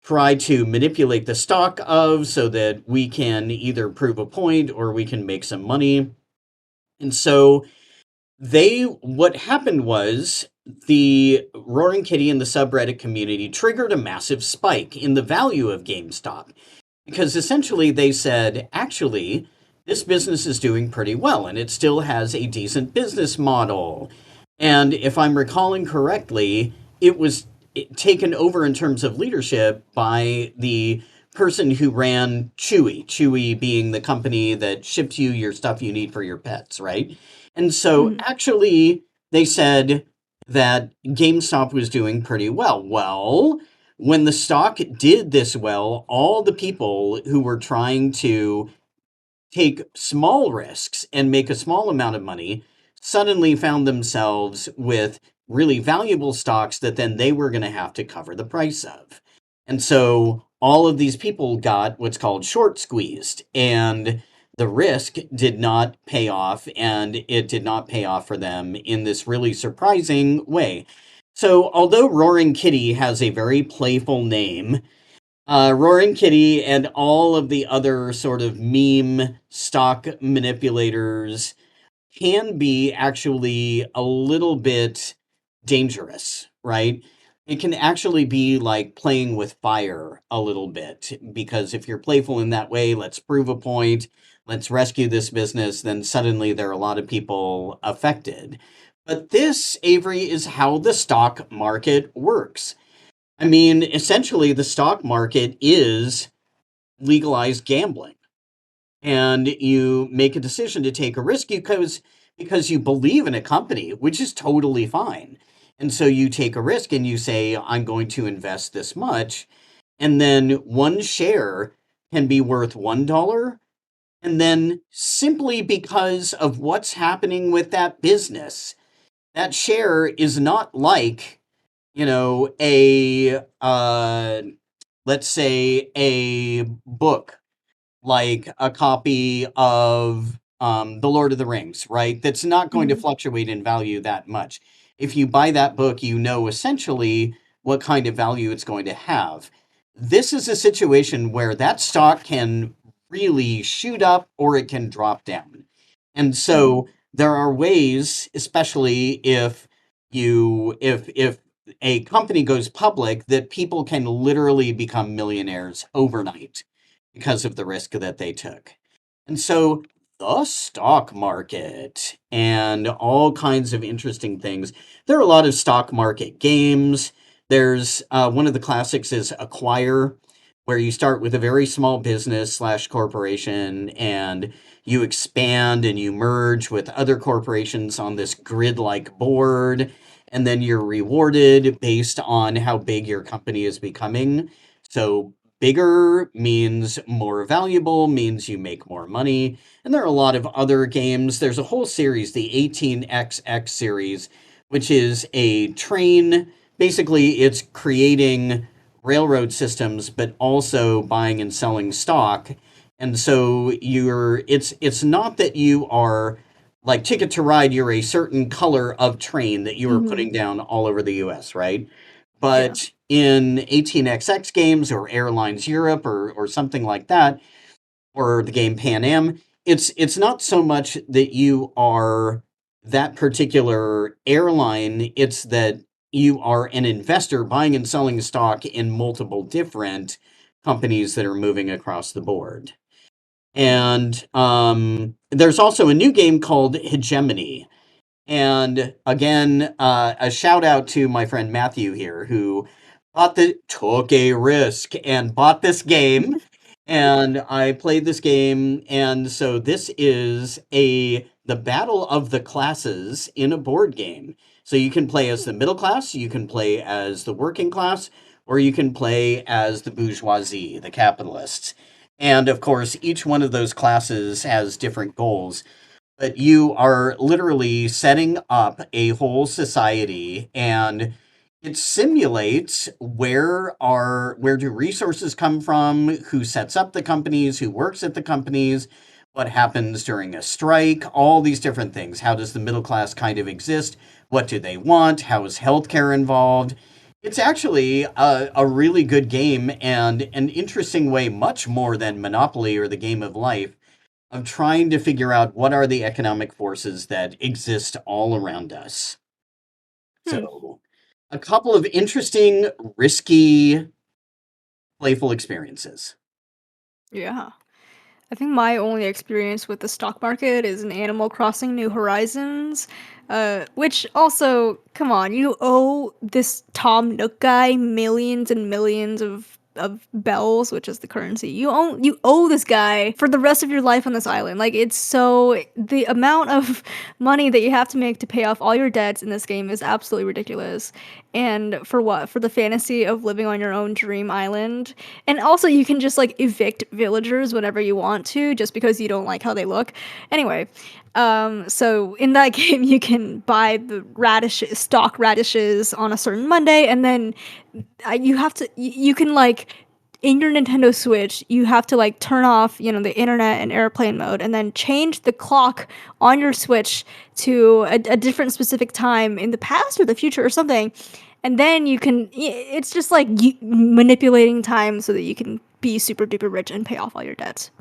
try to manipulate the stock of so that we can either prove a point or we can make some money. And so what happened was the Roaring Kitty and the subreddit community triggered a massive spike in the value of GameStop because essentially they said, actually, this business is doing pretty well and it still has a decent business model. And if I'm recalling correctly, it was taken over in terms of leadership by the person who ran Chewy being the company that ships you your stuff you need for your pets, right? And so Mhm. actually, they said that GameStop was doing pretty well. Well, when the stock did this well, all the people who were trying to take small risks and make a small amount of money suddenly found themselves with really valuable stocks that then they were going to have to cover the price of. And so all of these people got what's called short squeezed, and the risk did not pay off, and it did not pay off for them in this really surprising way. So, although Roaring Kitty has a very playful name, Roaring Kitty and all of the other sort of meme stock manipulators can be actually a little bit dangerous, right? It can actually be like playing with fire a little bit because if you're playful in that way, let's prove a point, let's rescue this business, then suddenly there are a lot of people affected. But this, Avery, is how the stock market works. I mean, essentially, the stock market is legalized gambling, and you make a decision to take a risk because you believe in a company, which is totally fine. And so you take a risk and you say, I'm going to invest this much. And then one share can be worth $1. And then simply because of what's happening with that business, that share is not like, let's say a book, like a copy of The Lord of the Rings, right? That's not going to Mhm. fluctuate in value that much. If you buy that book, you know essentially what kind of value it's going to have. This is a situation where that stock can really shoot up or it can drop down. And Mhm. so there are ways, especially if a company goes public, that people can literally become millionaires overnight because of the risk that they took. And so the stock market and all kinds of interesting things. There are a lot of stock market games. There's one of the classics is Acquire, where you start with a very small business slash corporation and you expand and you merge with other corporations on this grid like board. and then you're rewarded based on how big your company is becoming. So bigger means more valuable, means you make more money. And there are a lot of other games. There's a whole series, the 18XX series, which is a train. Basically, it's creating railroad systems, but also buying and selling stock. And so it's not that you are like Ticket to Ride, you're a certain color of train that you are Mhm. putting down all over the US, right? Yeah. But in 18XX games or Airlines Europe or something like that, or the game Pan Am, it's not so much that you are that particular airline, it's that you are an investor buying and selling stock in multiple different companies that are moving across the board. Mhm. And there's also a new game called Hegemony. And again, a shout out to my friend Matthew here, who took a risk and bought this game. And I played this game, and so this is the battle of the classes in a board game. So you can play as the middle class, you can play as the working class, or you can play as the bourgeoisie, the capitalists. And of course, each one of those classes has different goals, but you are literally setting up a whole society, and it simulates where do resources come from, who sets up the companies, who works at the companies, what happens during a strike, all these different things. How does the middle class kind of exist? What do they want? How is healthcare involved? It's actually a really good game and an interesting way, much more than Monopoly or the Game of Life, of trying to figure out what are the economic forces that exist all around us. Hmm. So, a couple of interesting, risky, playful experiences. Yeah. I think my only experience with the stock market is in Animal Crossing New Horizons, which also, come on, you owe this Tom Nook guy millions and millions of bells, which is the currency. You owe this guy for the rest of your life on this island. Like it's so the amount of money that you have to make to pay off all your debts in this game is absolutely ridiculous. And for what? For the fantasy of living on your own dream island. And also you can just like evict villagers whenever you want to just because you don't like how they look. Anyway, so in that game you can buy the stock radishes on a certain Monday, and then you have to you can like in your Nintendo Switch, you have to like turn off, the internet and airplane mode and then change the clock on your Switch to a different specific time in the past or the future or something. And then it's just like manipulating time so that you can be super duper rich and pay off all your debts.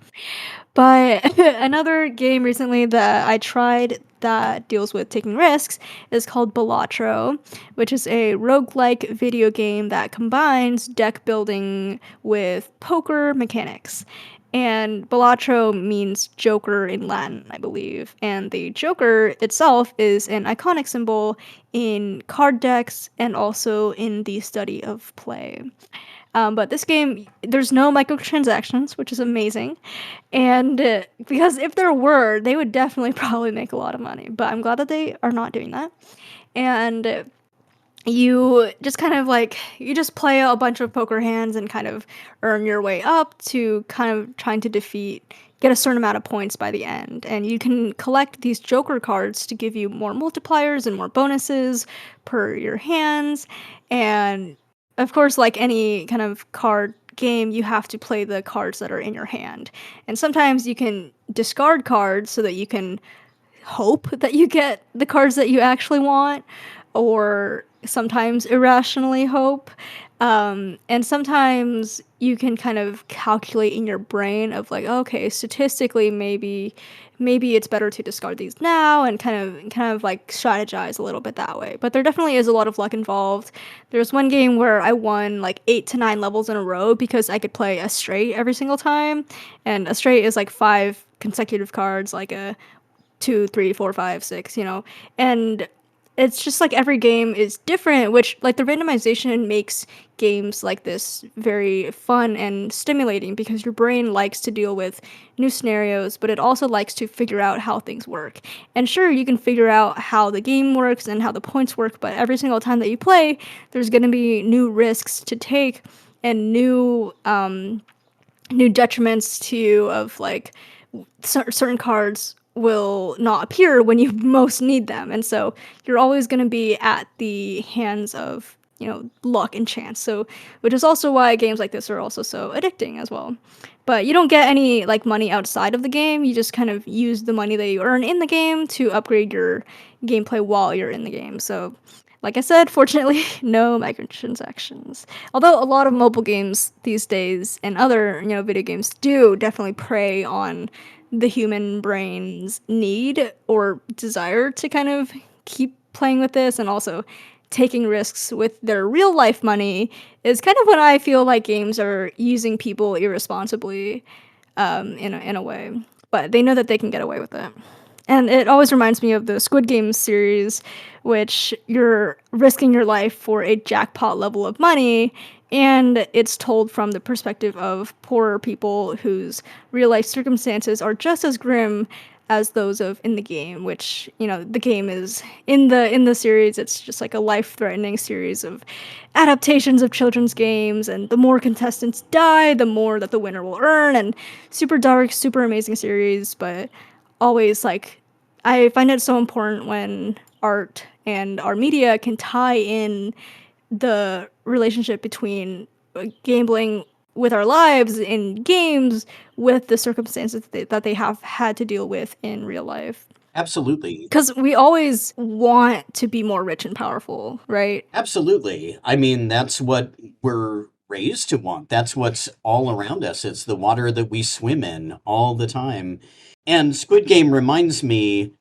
But another game recently that I tried that deals with taking risks is called Balatro, which is a roguelike video game that combines deck building with poker mechanics. And Balatro means Joker in Latin, I believe. And the Joker itself is an iconic symbol in card decks and also in the study of play. But this game, there's no microtransactions, which is amazing. And because if there were, they would definitely probably make a lot of money. But I'm glad that they are not doing that. And you just kind of like, you just play a bunch of poker hands and kind of earn your way up to kind of trying to get a certain amount of points by the end. And you can collect these Joker cards to give you more multipliers and more bonuses per your hands. And of course, like any kind of card game, you have to play the cards that are in your hand. And sometimes you can discard cards so that you can hope that you get the cards that you actually want, or sometimes irrationally hope. And sometimes you can kind of calculate in your brain of like, okay, statistically, maybe it's better to discard these now, and kind of like strategize a little bit that way. But there definitely is a lot of luck involved. There's one game where I won like 8 to 9 levels in a row because I could play a straight every single time, and a straight is like 5 consecutive cards, like a 2, 3, 4, 5, 6, and it's just like every game is different, which like the randomization makes games like this very fun and stimulating because your brain likes to deal with new scenarios, but it also likes to figure out how things work. And sure, you can figure out how the game works and how the points work, but every single time that you play, there's going to be new risks to take and new detriments to of like certain cards will not appear when you most need them. And so you're always going to be at the hands of, luck and chance. So, which is also why games like this are also so addicting as well. But you don't get any like money outside of the game. You just kind of use the money that you earn in the game to upgrade your gameplay while you're in the game. So, like I said, fortunately, no microtransactions. Although a lot of mobile games these days and other, video games do definitely prey on the human brain's need or desire to kind of keep playing with this and also taking risks with their real life money is kind of when I feel like games are using people irresponsibly in a way. But they know that they can get away with it. And it always reminds me of the Squid Game series, which you're risking your life for a jackpot level of money, and it's told from the perspective of poorer people whose real life circumstances are just as grim as those of in the game, which, the game is in the series, it's just like a life-threatening series of adaptations of children's games, and the more contestants die, the more that the winner will earn, and super dark, super amazing series, but always like I find it so important when art and our media can tie in the relationship between gambling with our lives in games with the circumstances that they have had to deal with in real life. Absolutely. Because we always want to be more rich and powerful, right? Absolutely. I mean, that's what we're raised to want. That's what's all around us. It's the water that we swim in all the time. And Squid Game reminds me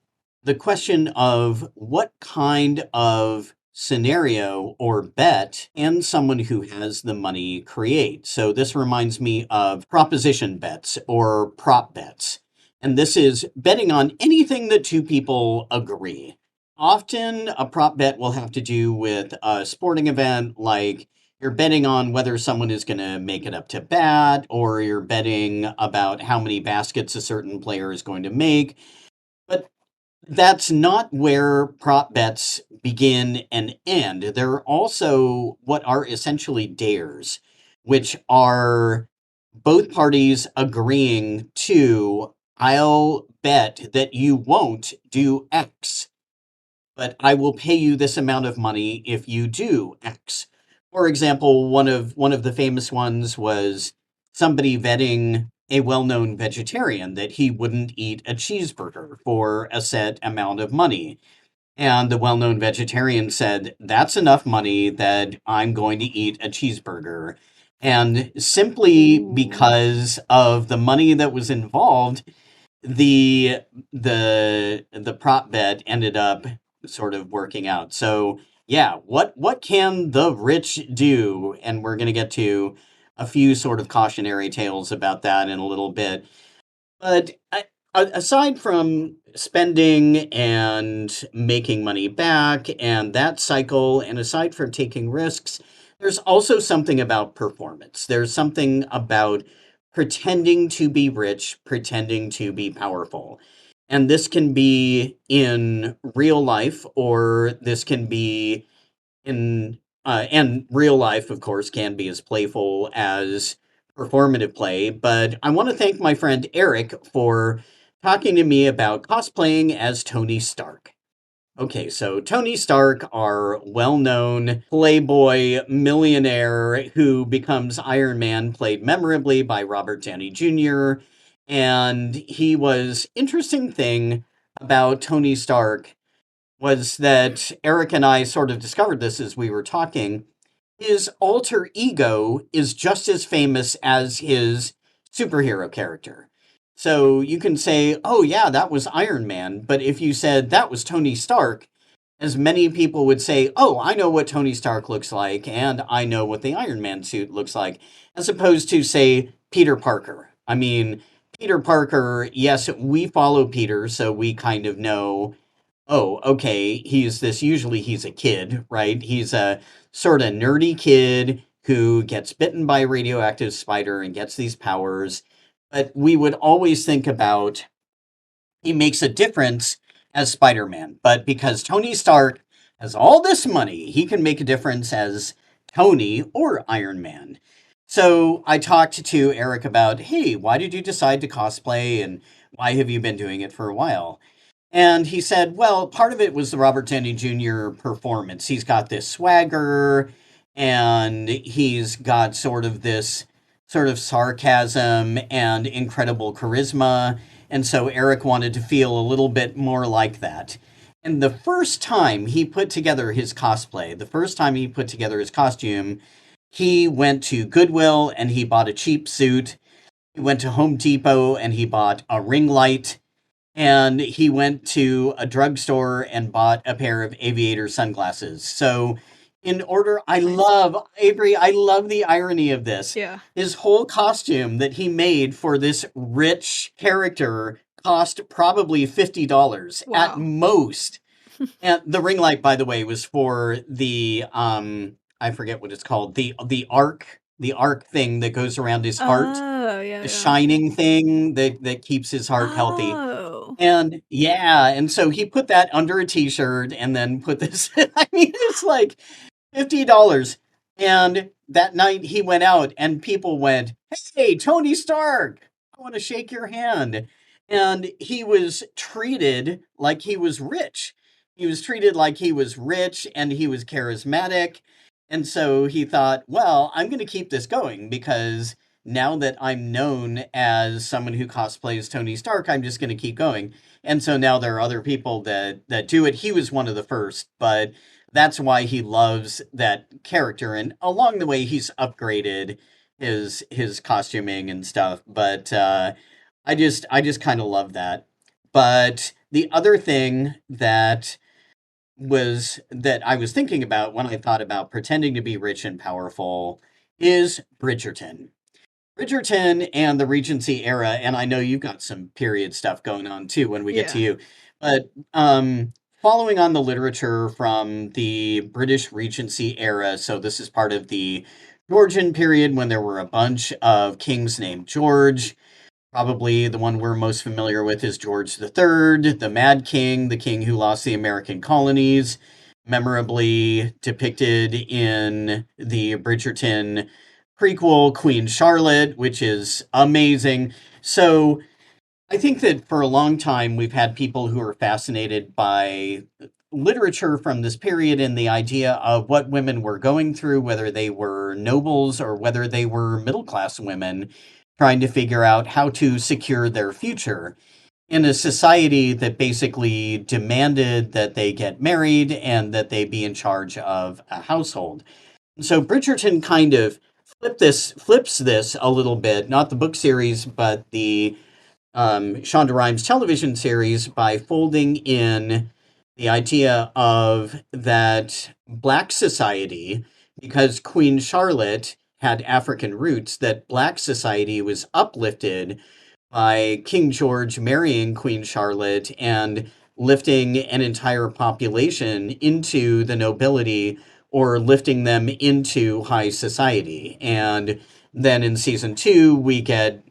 the question of what kind of scenario or bet can someone who has the money create? So this reminds me of proposition bets or prop bets. And this is betting on anything that two people agree. Often, a prop bet will have to do with a sporting event, like you're betting on whether someone is going to make it up to bat, or you're betting about how many baskets a certain player is going to make. But that's not where prop bets begin and end. There are also what are essentially dares, which are both parties agreeing to, I'll bet that you won't do X, but I will pay you this amount of money if you do X. For example, one of the famous ones was somebody vetting a well-known vegetarian that he wouldn't eat a cheeseburger for a set amount of money. And the well-known vegetarian said, "That's enough money that I'm going to eat a cheeseburger." And simply Ooh. because of the money that was involved, the the prop bet ended up sort of working out. So yeah, what can the rich do? And we're gonna get to a few sort of cautionary tales about that in a little bit. But aside from spending and making money back and that cycle, and aside from taking risks, there's also something about performance. There's something about pretending to be rich, pretending to be powerful. And this can be in real life, or this can be in and real life, of course, can be as playful as performative play. But I want to thank my friend Eric for talking to me about cosplaying as Tony Stark. Okay, so Tony Stark, our well known playboy millionaire who becomes Iron Man, played memorably by Robert Downey Jr. And he was interesting thing about Tony Stark was that Eric and I sort of discovered this as we were talking. His alter ego is just as famous as his superhero character. So you can say, oh, yeah, that was Iron Man. But if you said that was Tony Stark, as many people would say, oh, I know what Tony Stark looks like, and I know what the Iron Man suit looks like, as opposed to, say, Peter Parker. I mean, Peter Parker, yes, we follow Peter, so we kind of know, oh, okay, he's a kid, right? He's a sort of nerdy kid who gets bitten by a radioactive spider and gets these powers. But we would always think about he makes a difference as Spider Man. But because Tony Stark has all this money, he can make a difference as Tony or Iron Man. So I talked to Eric about, hey, why did you decide to cosplay and why have you been doing it for a while? And he said, well, part of it was the Robert Downey Jr. performance. He's got this swagger and he's got sort of this sort of sarcasm and incredible charisma. And so Eric wanted to feel a little bit more like that. And the first time he put together his cosplay, the first time he put together his costume, he went to Goodwill and he bought a cheap suit. He went to Home Depot and he bought a ring light and he went to a drugstore and bought a pair of aviator sunglasses. So, in order, I Nice. love Avery. I love the irony of this. Yeah. His whole costume that he made for this rich character cost probably $50 at Wow. most. And the ring light, by the way, was for the I forget what it's called, the arc thing that goes around his heart, Oh, yeah, the yeah. shining thing that keeps his heart healthy. Oh. And yeah, and so he put that under a t-shirt and then put this I mean it's like $50. And that night he went out and people went, "Hey, Tony Stark, I want to shake your hand." And he was treated like he was rich. He was treated like he was rich and he was charismatic. And so he thought, well, I'm going to keep this going because now that I'm known as someone who cosplays Tony Stark, I'm just going to keep going. And so now there are other people that do it. He was one of the first, but that's why he loves that character. And along the way, he's upgraded his costuming and stuff. But I just kind of love that. But the other thing that I was thinking about when I thought about pretending to be rich and powerful is Bridgerton. Bridgerton and the Regency era, and I know you've got some period stuff going on too when we get to Yeah. you. But following on the literature from the British Regency era, so this is part of the Georgian period when there were a bunch of kings named George. Probably the one we're most familiar with is George III, the Mad King, the king who lost the American colonies, memorably depicted in the Bridgerton prequel, Queen Charlotte, which is amazing. So I think that for a long time we've had people who are fascinated by literature from this period and the idea of what women were going through, whether they were nobles or whether they were middle class women, trying to figure out how to secure their future in a society that basically demanded that they get married and that they be in charge of a household. So Bridgerton kind of flips this a little bit, not the book series, but the Shonda Rhimes television series by folding in the idea of that black society, because Queen Charlotte had African roots, that black society was uplifted by King George marrying Queen Charlotte and lifting an entire population into the nobility or lifting them into high society. And then in season two, we get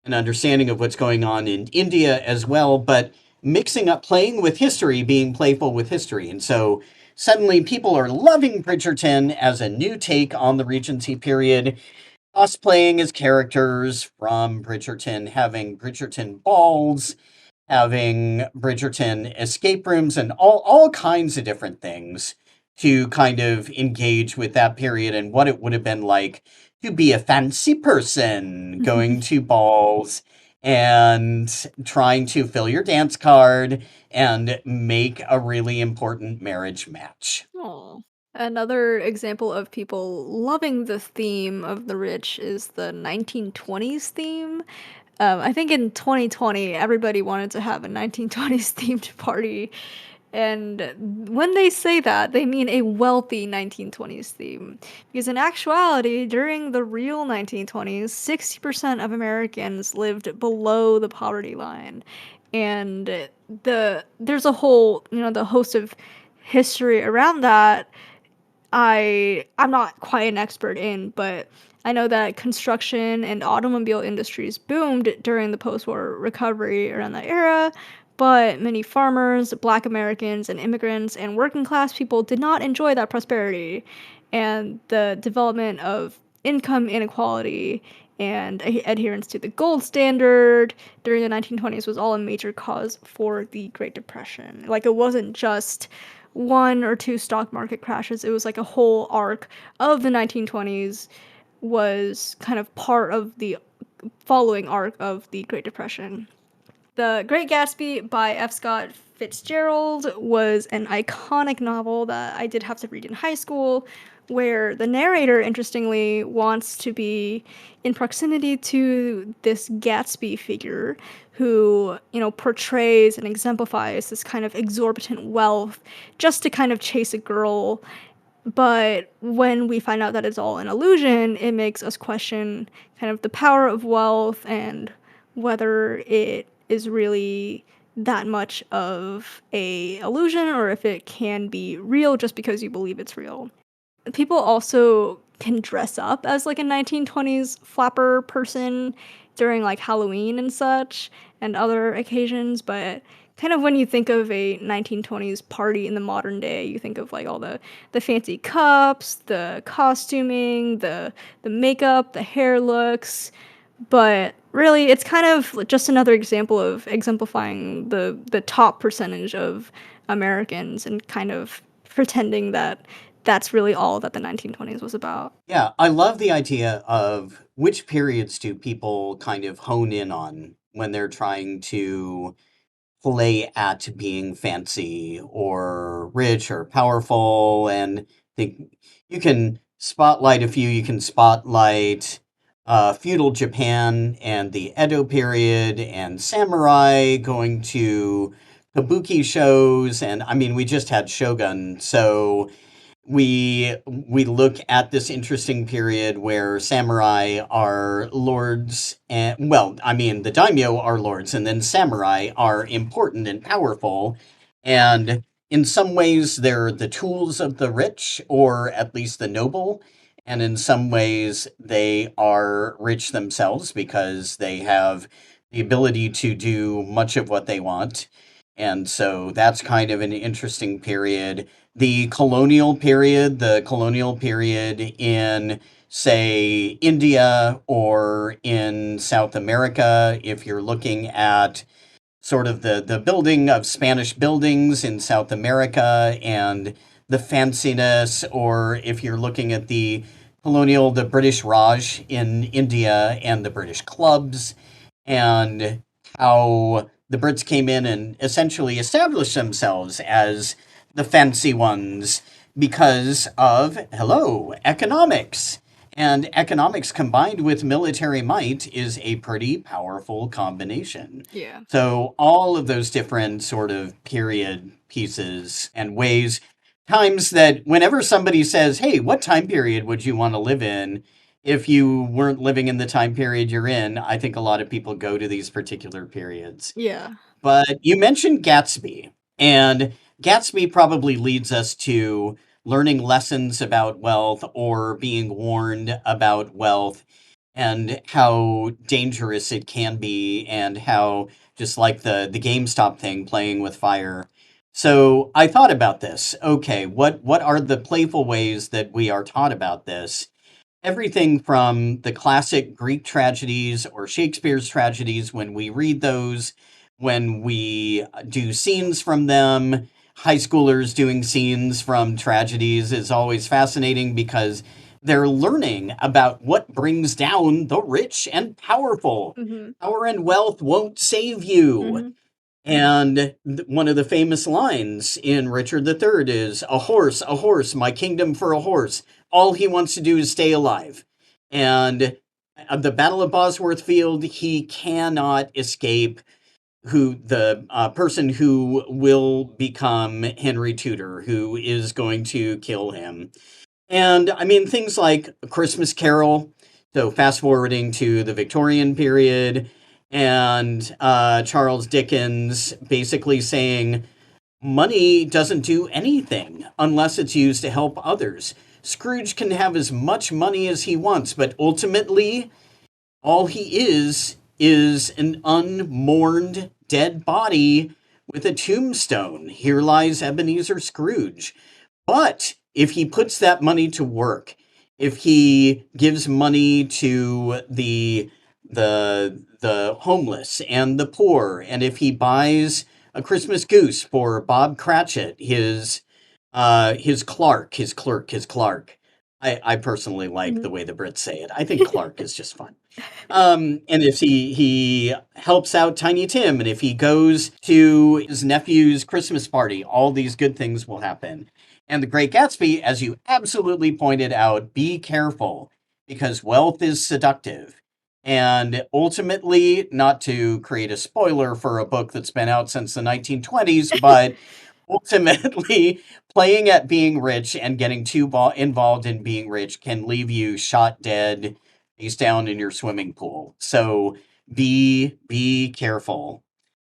an understanding of what's going on in India as well, but mixing up playing with history, being playful with history. And so suddenly people are loving Bridgerton as a new take on the Regency period, cosplaying as characters from Bridgerton, having Bridgerton balls, having Bridgerton escape rooms, and all kinds of different things to kind of engage with that period and what it would have been like to be a fancy person going to balls and trying to fill your dance card and make a really important marriage match. Oh. Another example of people loving the theme of the rich is the 1920s theme. I think in 2020, everybody wanted to have a 1920s themed party. And when they say that, they mean a wealthy 1920s theme. Because in actuality, during the real 1920s, 60% of Americans lived below the poverty line. And there's a whole, the host of history around that, I'm not quite an expert in, but I know that construction and automobile industries boomed during the post-war recovery around that era, but many farmers, black Americans, and immigrants and working class people did not enjoy that prosperity. And the development of income inequality and adherence to the gold standard during the 1920s was all a major cause for the Great Depression. Like, it wasn't just one or two stock market crashes, it was like a whole arc of the 1920s was kind of part of the following arc of the Great Depression. The Great Gatsby by F. Scott Fitzgerald was an iconic novel that I did have to read in high school, where the narrator, interestingly, wants to be in proximity to this Gatsby figure who, portrays and exemplifies this kind of exorbitant wealth just to kind of chase a girl. But when we find out that it's all an illusion, it makes us question kind of the power of wealth and whether it is really that much of a illusion or if it can be real just because you believe it's real. People also can dress up as like a 1920s flapper person during like Halloween and such and other occasions, but kind of when you think of a 1920s party in the modern day, you think of like all the fancy cups, the costuming, the makeup, the hair looks, but really it's kind of just another example of exemplifying the top percentage of Americans and kind of pretending that that's really all that the 1920s was about. Yeah, I love the idea of which periods do people kind of hone in on when they're trying to play at being fancy or rich or powerful. And think you can spotlight a few. You can spotlight feudal Japan and the Edo period and samurai going to kabuki shows. And I mean, we just had Shogun. So we look at this interesting period where samurai are lords and well, I mean the daimyo are lords and then samurai are important and powerful, and in some ways they're the tools of the rich or at least the noble, and in some ways they are rich themselves because they have the ability to do much of what they want. And so that's kind of an interesting period. The colonial period in, say, India or in South America, if you're looking at sort of the building of Spanish buildings in South America and the fanciness, or if you're looking at the British Raj in India and the British clubs, and how the Brits came in and essentially established themselves as the fancy ones because of, hello, economics. And economics combined with military might is a pretty powerful combination. Yeah. So, all of those different sort of period pieces and ways, times that whenever somebody says, hey, what time period would you want to live in? If you weren't living in the time period you're in, I think a lot of people go to these particular periods. Yeah. But you mentioned Gatsby, and Gatsby probably leads us to learning lessons about wealth or being warned about wealth and how dangerous it can be, and how just like the GameStop thing, playing with fire. So I thought about this. Okay, what are the playful ways that we are taught about this? Everything from the classic Greek tragedies or Shakespeare's tragedies, when we read those, when we do scenes from them, high schoolers doing scenes from tragedies is always fascinating because they're learning about what brings down the rich and powerful. Mhm. Power and wealth won't save you. Mhm. And one of the famous lines in Richard III is, a horse, my kingdom for a horse. All he wants to do is stay alive. And at the Battle of Bosworth Field, he cannot escape who the person who will become Henry Tudor, who is going to kill him. And I mean, things like A Christmas Carol, so fast forwarding to the Victorian period, and Charles Dickens basically saying, Money doesn't do anything unless it's used to help others. Scrooge can have as much money as he wants, but ultimately, all he is an unmourned dead body with a tombstone. Here lies Ebenezer Scrooge. But if he puts that money to work, if he gives money to the homeless and the poor, and if he buys a Christmas goose for Bob Cratchit, his Clark, his clerk, his Clark. I personally like Mhm. the way the Brits say it. I think Clark is just fun. And if he helps out Tiny Tim, and if he goes to his nephew's Christmas party, all these good things will happen. And The Great Gatsby, as you absolutely pointed out, be careful because wealth is seductive. And ultimately, not to create a spoiler for a book that's been out since the 1920s, but ultimately, playing at being rich and getting too involved in being rich can leave you shot dead face down in your swimming pool. So be careful.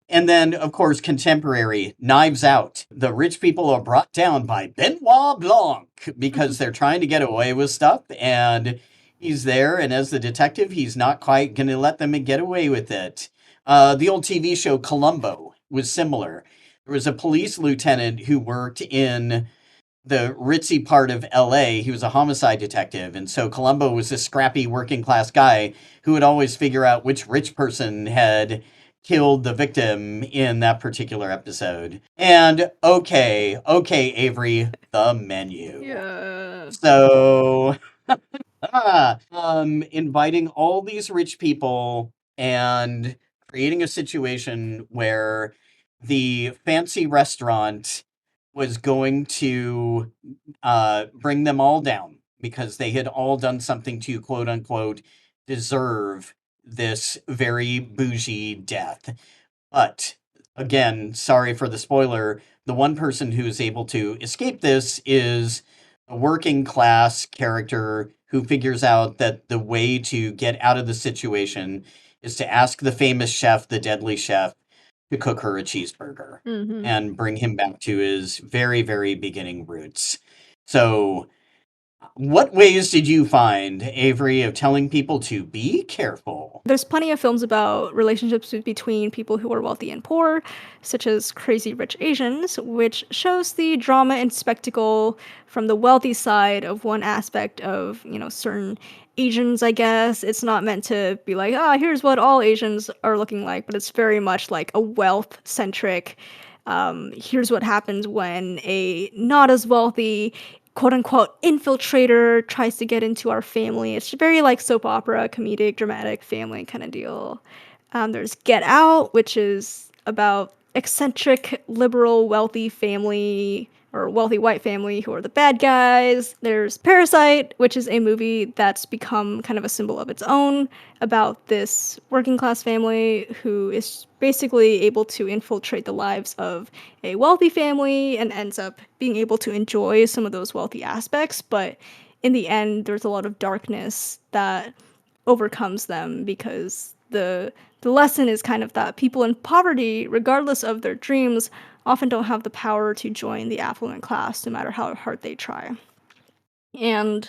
And then, of course, contemporary Knives Out. The rich people are brought down by Benoit Blanc because they're trying to get away with stuff, and he's there. And as the detective, he's not quite going to let them get away with it. The old TV show Columbo was similar. There was a police lieutenant who worked in the ritzy part of LA. He was a homicide detective. And so Columbo was this scrappy working class guy who would always figure out which rich person had killed the victim in that particular episode. And okay, Avery, the menu. Yeah. So inviting all these rich people and creating a situation where the fancy restaurant was going to bring them all down because they had all done something to quote unquote deserve this very bougie death. But again, sorry for the spoiler, the one person who is able to escape this is a working class character who figures out that the way to get out of the situation is to ask the famous chef, the deadly chef, to cook her a cheeseburger Mhm. and bring him back to his very, very beginning roots. So, what ways did you find, Avery, of telling people to be careful? There's plenty of films about relationships between people who are wealthy and poor, such as Crazy Rich Asians, which shows the drama and spectacle from the wealthy side of one aspect of, certain Asians, I guess. It's not meant to be like, ah, here's what all Asians are looking like, but it's very much like a wealth centric. Here's what happens when a not as wealthy quote unquote infiltrator tries to get into our family. It's very like soap opera, comedic, dramatic family kind of deal. There's Get Out, which is about eccentric, liberal, wealthy family or wealthy white family who are the bad guys. There's Parasite, which is a movie that's become kind of a symbol of its own about this working class family who is basically able to infiltrate the lives of a wealthy family and ends up being able to enjoy some of those wealthy aspects. But in the end, there's a lot of darkness that overcomes them because the lesson is kind of that people in poverty, regardless of their dreams, often don't have the power to join the affluent class no matter how hard they try. And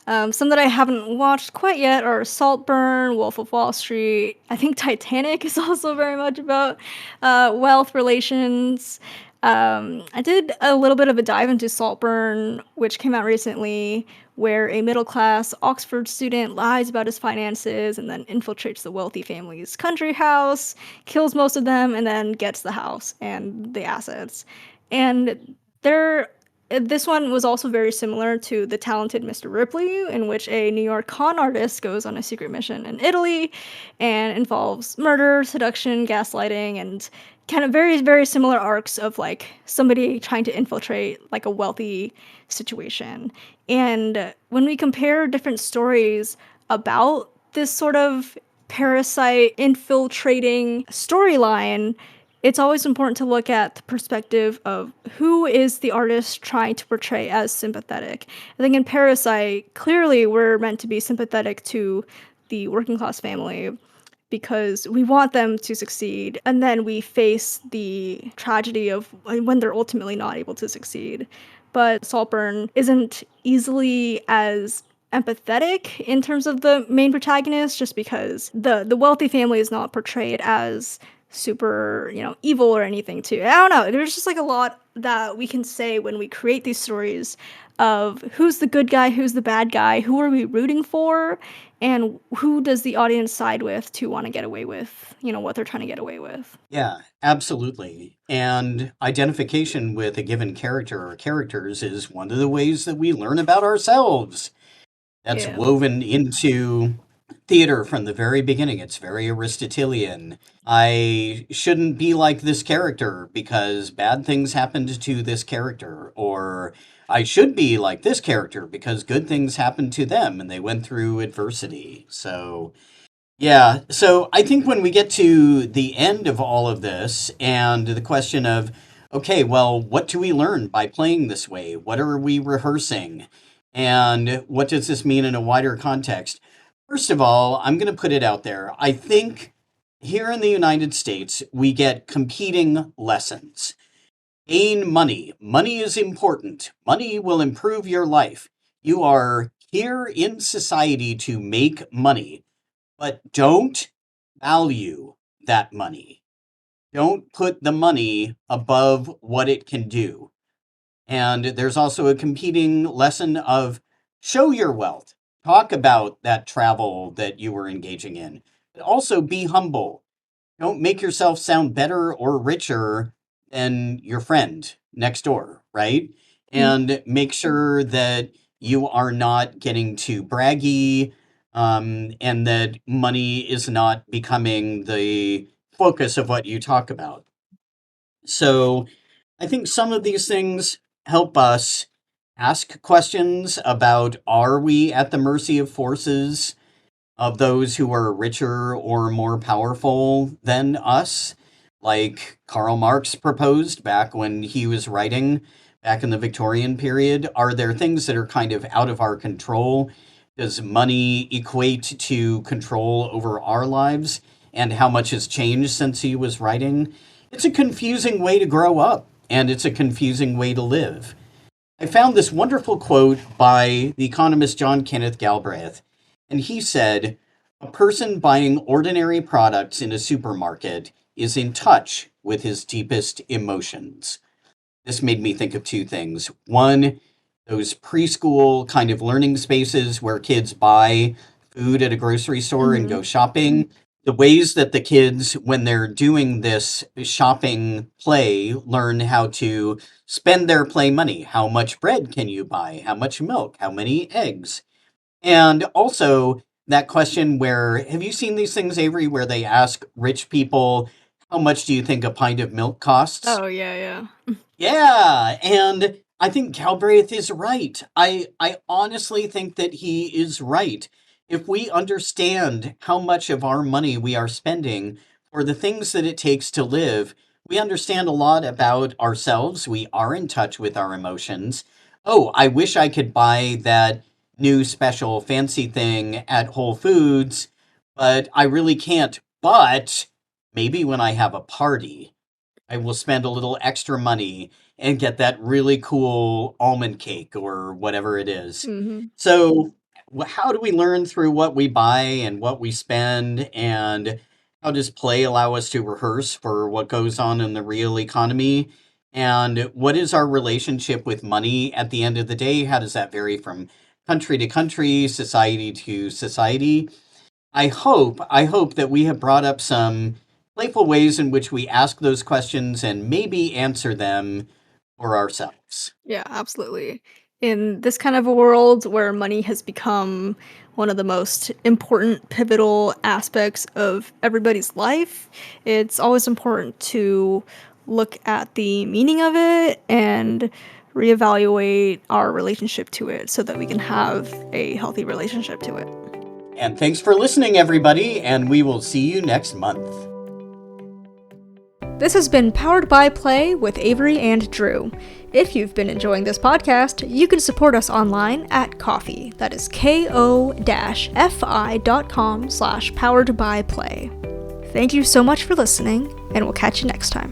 some that I haven't watched quite yet are Saltburn, Wolf of Wall Street. I think Titanic is also very much about wealth relations. I did a little bit of a dive into Saltburn, which came out recently, where a middle class Oxford student lies about his finances and then infiltrates the wealthy family's country house, kills most of them, and then gets the house and the assets. And there this one was also very similar to The Talented Mr. Ripley, in which a New York con artist goes on a secret mission in Italy and involves murder, seduction, gaslighting, and kind of very, very similar arcs of like somebody trying to infiltrate like a wealthy situation. And when we compare different stories about this sort of parasite infiltrating storyline, it's always important to look at the perspective of who is the artist trying to portray as sympathetic. I think in Parasite, clearly we're meant to be sympathetic to the working class family, because we want them to succeed, and then we face the tragedy of when they're ultimately not able to succeed. But Saltburn isn't easily as empathetic in terms of the main protagonist, just because the wealthy family is not portrayed as super, evil or anything too. I don't know. There's just like a lot that we can say when we create these stories of who's the good guy, who's the bad guy, who are we rooting for, and who does the audience side with to want to get away with, what they're trying to get away with. Yeah, absolutely. And identification with a given character or characters is one of the ways that we learn about ourselves. That's Yeah. woven into theater from the very beginning. It's very Aristotelian. I shouldn't be like this character because bad things happened to this character, or I should be like this character because good things happened to them and they went through adversity. So, yeah, so I think when we get to the end of all of this and the question of, okay, well, what do we learn by playing this way? What are we rehearsing? And what does this mean in a wider context? First of all, I'm going to put it out there. I think here in the United States, we get competing lessons. Gain money. Money is important. Money will improve your life. You are here in society to make money, but don't value that money. Don't put the money above what it can do. And there's also a competing lesson of show your wealth. Talk about that travel that you were engaging in. But also be humble. Don't make yourself sound better or richer than your friend next door, right? Mhm. And make sure that you are not getting too braggy, and that money is not becoming the focus of what you talk about. So I think some of these things help us ask questions about, are we at the mercy of forces of those who are richer or more powerful than us, like Karl Marx proposed back when he was writing back in the Victorian period? Are there things that are kind of out of our control? Does money equate to control over our lives? And how much has changed since he was writing? It's a confusing way to grow up, and it's a confusing way to live. I found this wonderful quote by the economist John Kenneth Galbraith, and he said, "A person buying ordinary products in a supermarket is in touch with his deepest emotions." This made me think of two things. One, those preschool kind of learning spaces where kids buy food at a grocery store and Mhm. go shopping. The ways that the kids, when they're doing this shopping play, learn how to spend their play money. How much bread can you buy? How much milk? How many eggs? And also that question where, have you seen these things, Avery, where they ask rich people, how much do you think a pint of milk costs? Oh yeah, yeah. Yeah, and I think Galbraith is right. I honestly think that he is right. If we understand how much of our money we are spending for the things that it takes to live, we understand a lot about ourselves. We are in touch with our emotions. Oh, I wish I could buy that new special fancy thing at Whole Foods, but I really can't. But maybe when I have a party, I will spend a little extra money and get that really cool almond cake or whatever it is. Mhm. So, how do we learn through what we buy and what we spend? And how does play allow us to rehearse for what goes on in the real economy? And what is our relationship with money at the end of the day? How does that vary from country to country, society to society? I hope that we have brought up some playful ways in which we ask those questions and maybe answer them for ourselves. Yeah, absolutely. In this kind of a world where money has become one of the most important pivotal aspects of everybody's life, it's always important to look at the meaning of it and reevaluate our relationship to it so that we can have a healthy relationship to it. And thanks for listening, everybody, and we will see you next month. This has been Powered by Play with Avery and Drew. If you've been enjoying this podcast, you can support us online at Ko-fi. That is ko-fi.com/poweredbyplay. Thank you so much for listening, and we'll catch you next time.